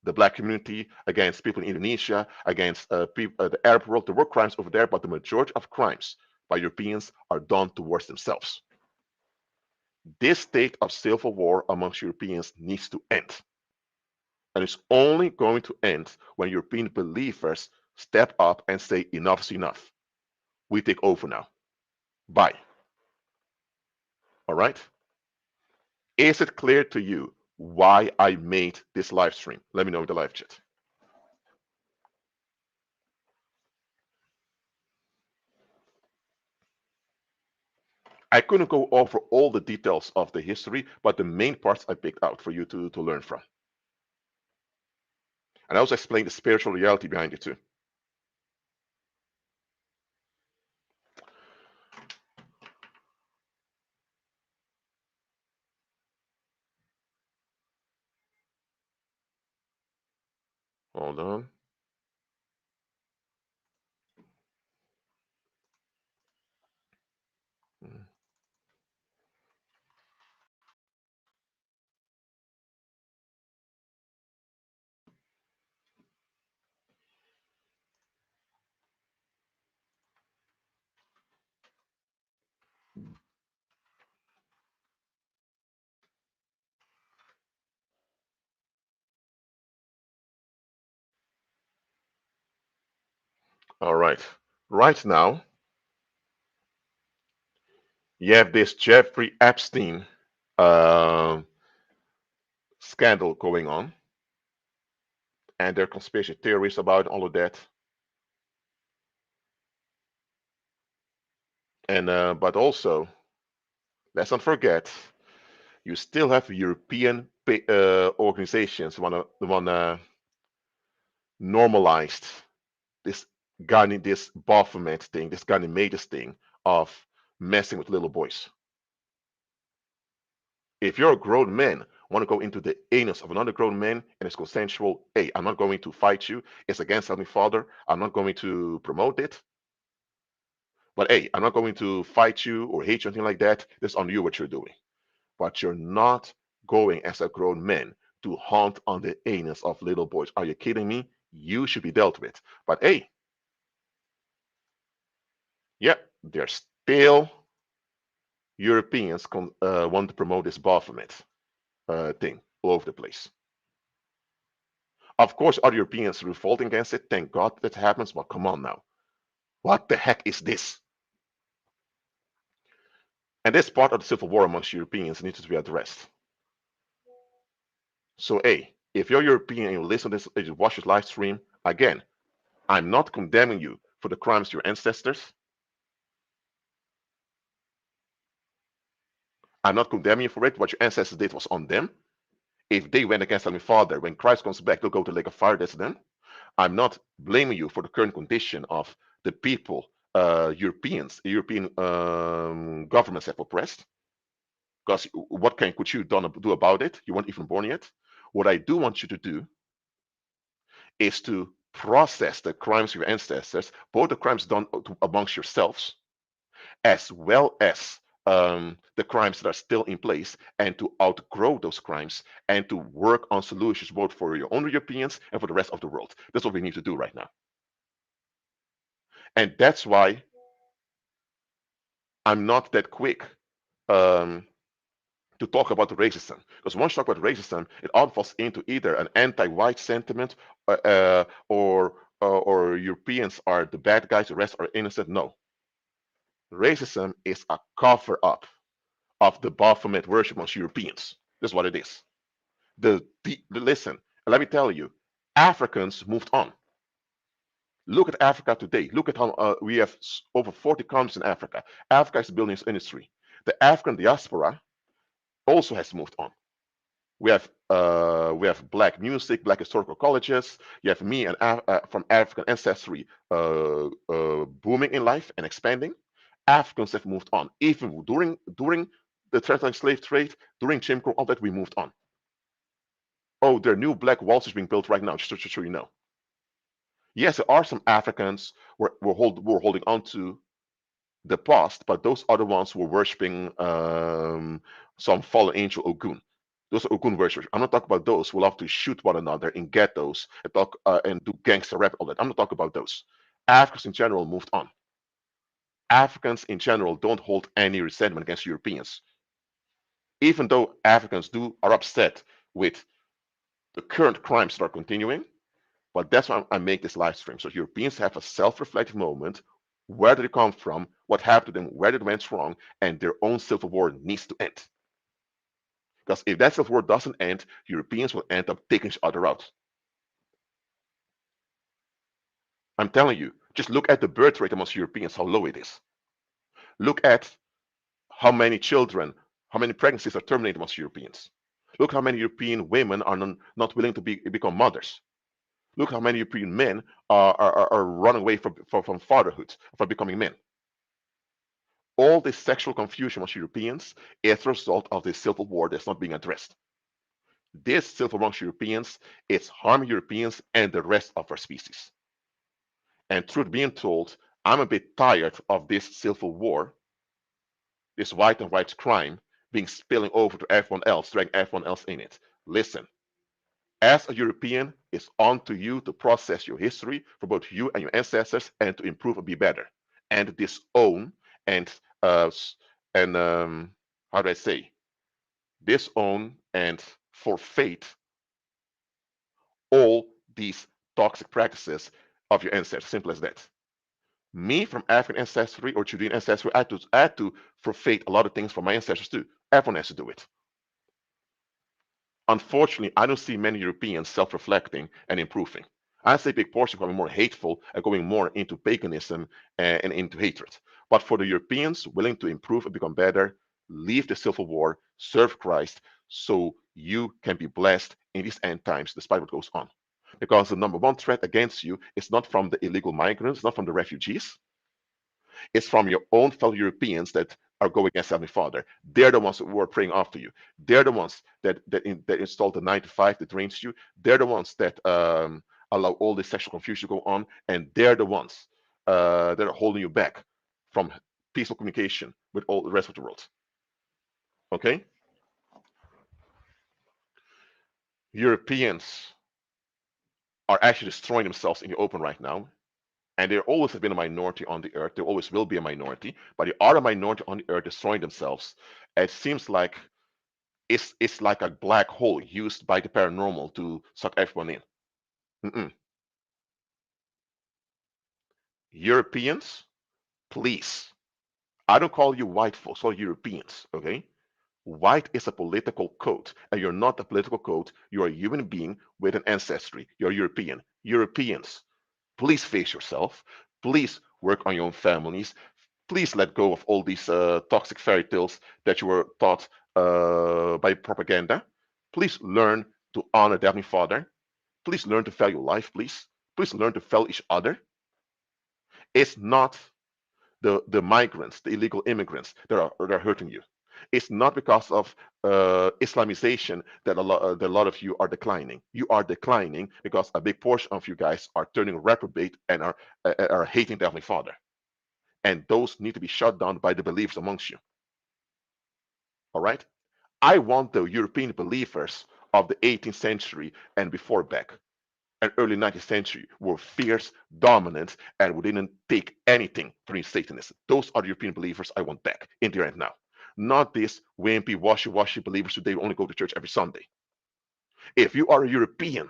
Speaker 1: the black community, against people in Indonesia, against the Arab world. There were crimes over there, but the majority of crimes by Europeans are done towards themselves. This state of civil war amongst Europeans needs to end. And it's only going to end when European believers step up and say, enough is enough. We take over now. Bye. All right? Is it clear to you why I made this live stream? Let me know in the live chat. I couldn't go over all the details of the history, but the main parts I picked out for you to learn from. And I also explained the spiritual reality behind it too. Hold on. All right. Right now, you have this Jeffrey Epstein uh, scandal going on, and there are conspiracy theories about all of that. And but also, let's not forget, you still have European organizations want to normalized this this Baphomet thing, this Ganymedes thing of messing with little boys. If you're a grown man, want to go into the anus of another grown man and it's consensual, hey, I'm not going to fight you. It's against Heavenly Father. I'm not going to promote it. But hey, I'm not going to fight you or hate you, anything like that. That's on you what you're doing. But you're not going as a grown man to hunt on the anus of little boys. Are you kidding me? You should be dealt with. But hey, yeah, there's still Europeans want to promote this Baphomet thing all over the place. Of course, other Europeans revolting against it. Thank God that happens, but come on now. What the heck is this? And this part of the civil war amongst Europeans needs to be addressed. So, hey, if you're European and you listen to this, you watch this live stream, again, I'm not condemning you for the crimes of your ancestors. I'm not condemning you for it. What your ancestors did was on them. If they went against Heavenly Father, when Christ comes back, they'll go to the lake of fire. That's them. I'm not blaming you for the current condition of the people European governments have oppressed. Because what could you do about it? You weren't even born yet. What I do want you to do is to process the crimes of your ancestors, both the crimes done amongst yourselves, as well as the crimes that are still in place, and to outgrow those crimes and to work on solutions both for your own Europeans and for the rest of the world. That's what we need to do right now. And that's why I'm not that quick um, to talk about racism. Because once you talk about racism, it all falls into either an anti-white sentiment or Europeans are the bad guys, the rest are innocent. No. Racism is a cover up of the Baphomet worship amongst Europeans. That's what it is. Listen, let me tell you, Africans moved on. Look at Africa today. Look at how we have over 40 countries in Africa. Africa is building its industry. The African diaspora also has moved on. We have black music, black historical colleges. You have me and from African ancestry booming in life and expanding. Africans have moved on. Even during the transatlantic slave trade, during Jim Crow, all that we moved on. Oh, there are new black wall streets being built right now, just so you know. Yes, there are some Africans were holding on to the past, but those are the ones who were worshiping some fallen angel Ogun. Those are Ogun worshippers. I'm not talking about those who love to shoot one another in ghettos and talk and do gangster rap all that. I'm not talking about those. Africans in general moved on. Africans in general don't hold any resentment against Europeans, even though Africans are upset with the current crimes that are continuing. But that's why I make this live stream. So Europeans have a self-reflective moment. Where did it come from? What happened to them? Where did it went wrong? And their own civil war needs to end. Because if that civil war doesn't end, Europeans will end up taking each other out. I'm telling you, just look at the birth rate amongst Europeans, how low it is. Look at how many children, how many pregnancies are terminated amongst Europeans. Look how many European women are not willing to become mothers. Look how many European men are running away from fatherhood, from becoming men. All this sexual confusion amongst Europeans is a result of this civil war that's not being addressed. This civil war amongst Europeans is harming Europeans and the rest of our species. And truth being told, I'm a bit tired of this civil war, this white and white crime being spilling over to everyone else, dragging everyone else in it. Listen, as a European, it's on to you to process your history for both you and your ancestors and to improve and be better. And disown and uh, and how do I say, disown and forfeit all these toxic practices of your ancestors. Simple as that. Me from African ancestry or Judean ancestry, I had to forfeit a lot of things from my ancestors too. Everyone has to do it. Unfortunately, I don't see many Europeans self-reflecting and improving. I say a big portion becoming more hateful and going more into paganism and into hatred. But for the Europeans willing to improve and become better, leave the civil war, serve Christ, so you can be blessed in these end times despite what goes on. Because the number one threat against you is not from the illegal migrants, not from the refugees, it's from your own fellow Europeans that are going against Heavenly Father. They're the ones who are praying after you. They're the ones that install the 9 to 5 that drains you. They're the ones that allow all this sexual confusion to go on, and they're the ones that are holding you back from peaceful communication with all the rest of the world. Okay? Europeans are actually destroying themselves in the open right now. And there always have been a minority on the earth. There always will be a minority, but there are a minority on the earth destroying themselves. It seems like it's like a black hole used by the paranormal to suck everyone in. Mm-mm. Europeans, please. I don't call you white folks, call Europeans, okay? White is a political code, and you're not a political code. You're a human being with an ancestry. You're European. Europeans, please face yourself. Please work on your own families. Please let go of all these toxic fairy tales that you were taught by propaganda. Please learn to honor the Heavenly Father. Please learn to value life, please. Please learn to value each other. It's not the migrants, the illegal immigrants that are hurting you. It's not because of Islamization that that a lot of you are declining. You are declining because a big portion of you guys are turning reprobate and are hating the Heavenly Father. And those need to be shut down by the believers amongst you. All right? I want the European believers of the 18th century and before back and early 19th century were fierce, dominant, and we didn't take anything from these Satanists. Those are the European believers I want back in there and now. Not these wimpy, washy-washy believers who they only go to church every Sunday. If you are a European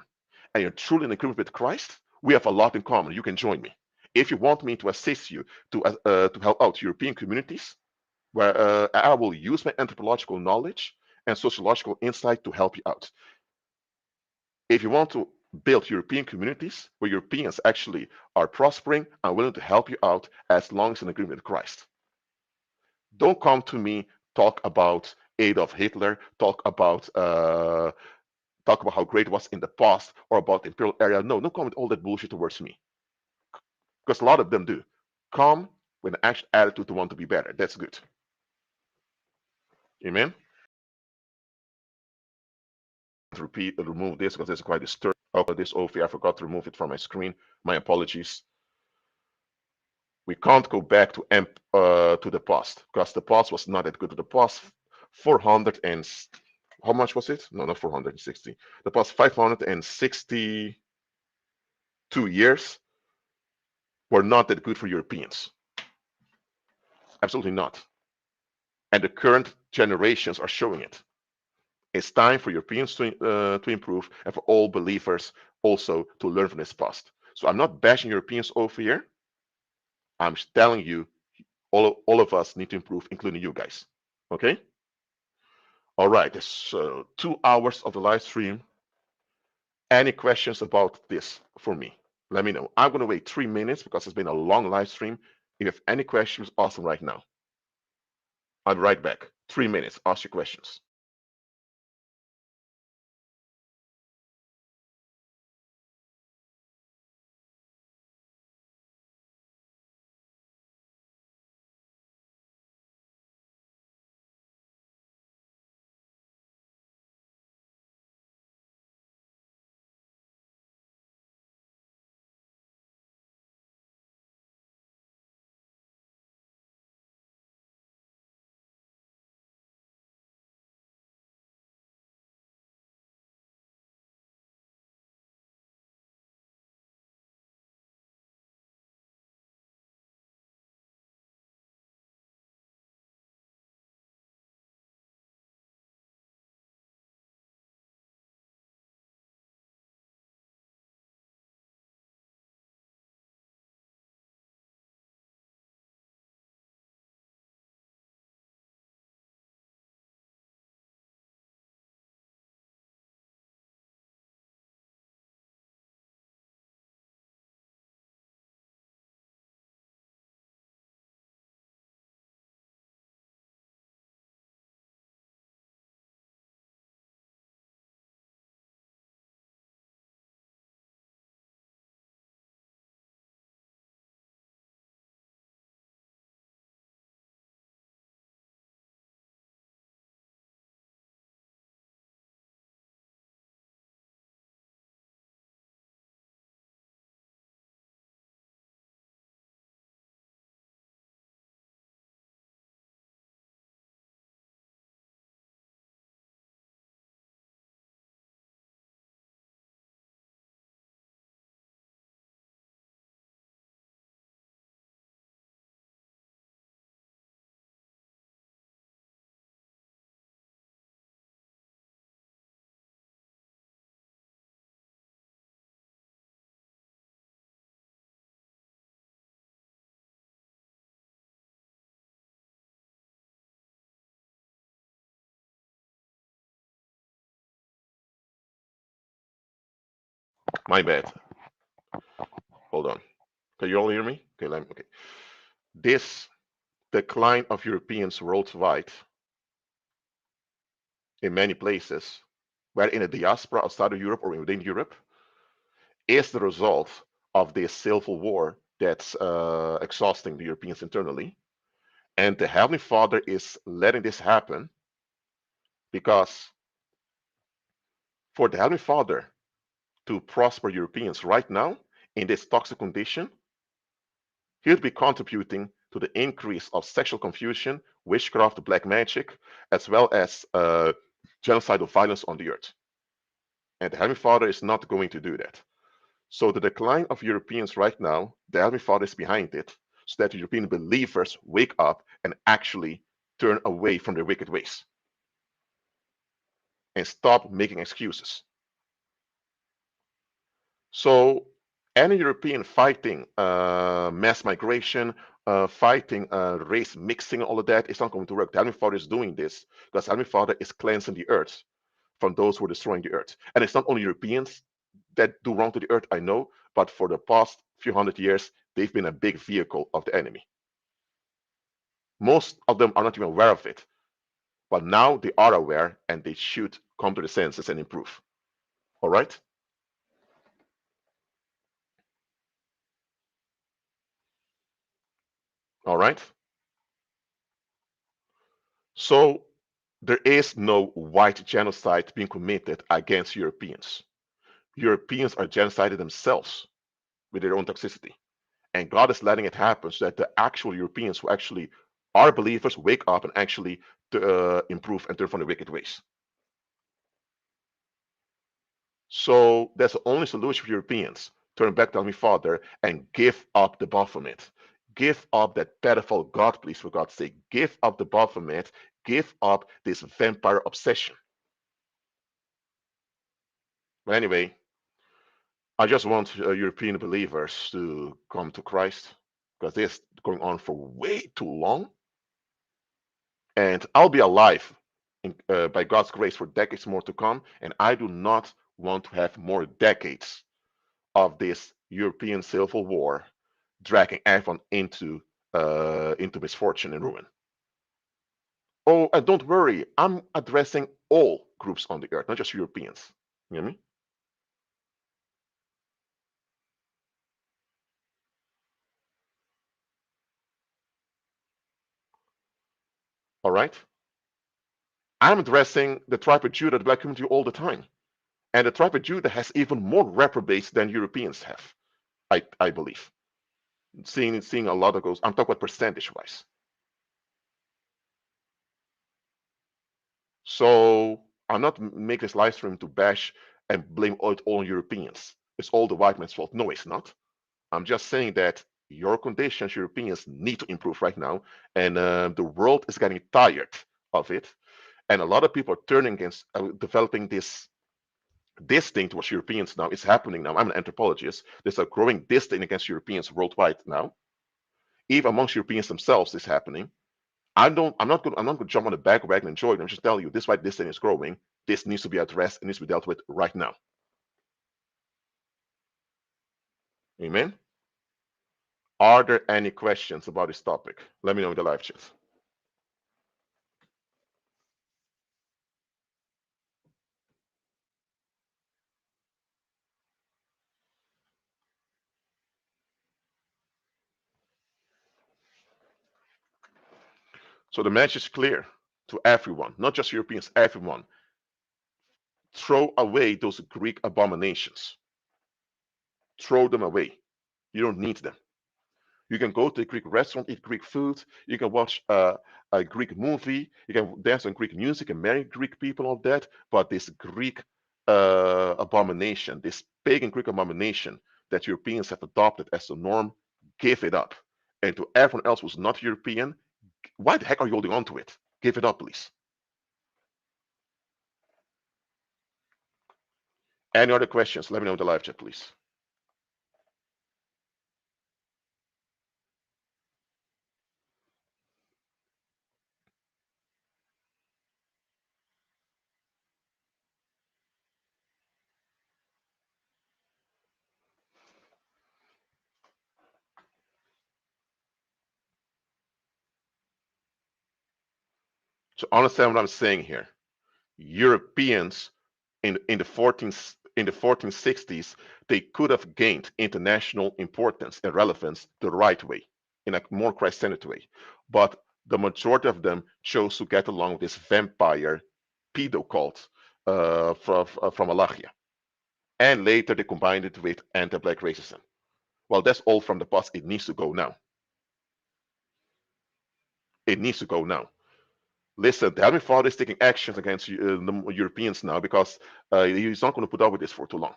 Speaker 1: and you're truly in agreement with Christ, we have a lot in common. You can join me. If you want me to assist you to help out European communities, where I will use my anthropological knowledge and sociological insight to help you out. If you want to build European communities where Europeans actually are prospering, I'm willing to help you out as long as in agreement with Christ. Don't come to me, talk about Adolf Hitler, talk about how great it was in the past or about the imperial area. No, don't come with all that bullshit towards me. Because a lot of them do. Come with an actual attitude to want to be better. That's good. Amen. Remove this because it's quite disturbing. Okay, this over, I forgot to remove it from my screen. My apologies. We can't go back to the past because the past was not that good. The past 400 and how much was it? No, not 460. The past 562 years were not that good for Europeans. Absolutely not. And the current generations are showing it. It's time for Europeans to improve and for all believers also to learn from this past. So I'm not bashing Europeans over here. I'm telling you, all of us need to improve, including you guys. Okay? All right. So 2 hours of the live stream. Any questions about this for me? Let me know. I'm going to wait 3 minutes because it's been a long live stream. If you have any questions, awesome right now. I'll be right back. 3 minutes. Ask your questions. My bad. Hold on. Can you all hear me? Okay. This decline of Europeans worldwide in many places, whether in the diaspora outside of Europe or within Europe, is the result of this civil war that's exhausting the Europeans internally. And the Heavenly Father is letting this happen because for the Heavenly Father to prosper Europeans right now in this toxic condition, he would be contributing to the increase of sexual confusion, witchcraft, black magic, as well as genocidal violence on the earth. And the Heavenly Father is not going to do that. So the decline of Europeans right now, the Heavenly Father is behind it, so that the European believers wake up and actually turn away from their wicked ways and stop making excuses. So any European fighting mass migration, fighting race mixing, all of that, it's not going to work. The Heavenly Father is doing this because the Heavenly Father is cleansing the earth from those who are destroying the earth. And it's not only Europeans that do wrong to the earth, I know, but for the past few hundred years, they've been a big vehicle of the enemy. Most of them are not even aware of it, but now they are aware and they should come to the senses and improve. All right? All right? So there is no white genocide being committed against Europeans. Europeans are genocided themselves with their own toxicity. And God is letting it happen so that the actual Europeans who actually are believers wake up and actually improve and turn from the wicked ways. So that's the only solution for Europeans. Turn back to Heavenly Father and give up the Baphomet. Give up that pedophile God, please, for God's sake. Give up the Baphomet. Give up this vampire obsession. But anyway, I just want European believers to come to Christ because this is going on for way too long. And I'll be alive by God's grace for decades more to come. And I do not want to have more decades of this European civil war – dragging everyone into misfortune and ruin. Oh, and don't worry, I'm addressing all groups on the earth, not just Europeans. You hear me? All right? I'm addressing the tribe of Judah, the black community, all the time. And the tribe of Judah has even more reprobates than Europeans have, I believe. Seeing a lot of those, I'm talking about percentage wise. So I'm not making this live stream to bash and blame all Europeans. It's all the white man's fault. No, it's not. I'm just saying that your conditions, Europeans, need to improve right now, and the world is getting tired of it. And a lot of people are turning against developing this thing towards Europeans now. It's happening now. I'm an anthropologist. There's a growing disdain against Europeans worldwide now. Even amongst Europeans themselves, is happening. I'm not going to jump on the bandwagon and enjoy it. I'm just telling you this is why this thing is growing. This needs to be addressed. It needs to be dealt with right now. Amen. Are there any questions about this topic? Let me know in the live chat. So the message is clear to everyone, not just Europeans, everyone. Throw away those Greek abominations. Throw them away. You don't need them. You can go to a Greek restaurant, eat Greek food. You can watch a Greek movie. You can dance on Greek music and marry Greek people, all that. But this Greek abomination, this pagan Greek abomination that Europeans have adopted as the norm, give it up. And to everyone else who's not European, why the heck are you holding on to it? Give it up, please. Any other questions? Let me know in the live chat, please. So understand what I'm saying here. Europeans in the 1460s, they could have gained international importance and relevance the right way, in a more Christ-centered way. But the majority of them chose to get along with this vampire pedo cult from Alachia. And later they combined it with anti-black racism. Well, that's all from the past. It needs to go now. It needs to go now. Listen, the Heavenly Father is taking actions against the Europeans now because he's not going to put up with this for too long.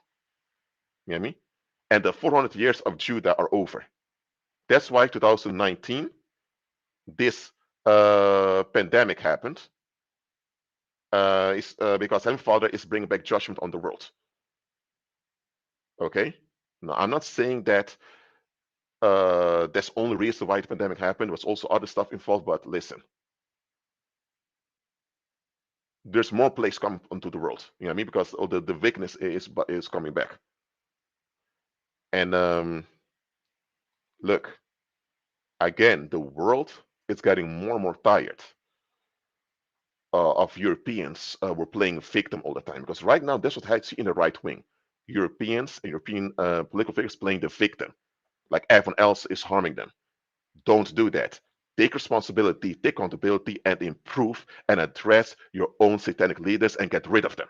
Speaker 1: You know what I mean? And the 400 years of Judah are over. That's why 2019, this pandemic happened. Because Heavenly Father is bringing back judgment on the world. Okay? Now, I'm not saying that that's the only reason why the pandemic happened. There was also other stuff involved, but listen, there's more plagues coming onto the world. You know what I mean? Because the wickedness is coming back. And look, again, the world is getting more and more tired of Europeans were playing victim all the time. Because right now, that's what I see in the right wing. Europeans and European political figures playing the victim, like everyone else is harming them. Don't do that. Take responsibility, take accountability, and improve and address your own satanic leaders and get rid of them.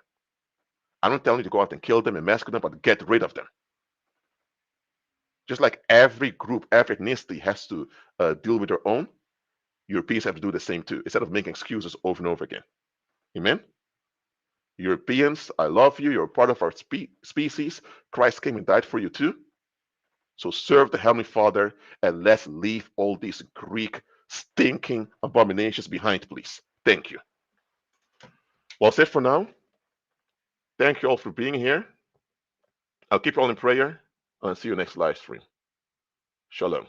Speaker 1: I'm not telling you to go out and kill them and massacre them, but get rid of them. Just like every group, every ethnicity has to deal with their own, Europeans have to do the same too, instead of making excuses over and over again. Amen? Europeans, I love you. You're part of our species. Christ came and died for you too. So serve the Heavenly Father and let's leave all these Greek stinking abominations behind, please. Thank you. Well, that's it for now. Thank you all for being here. I'll keep you all in prayer and see you next live stream. Shalom.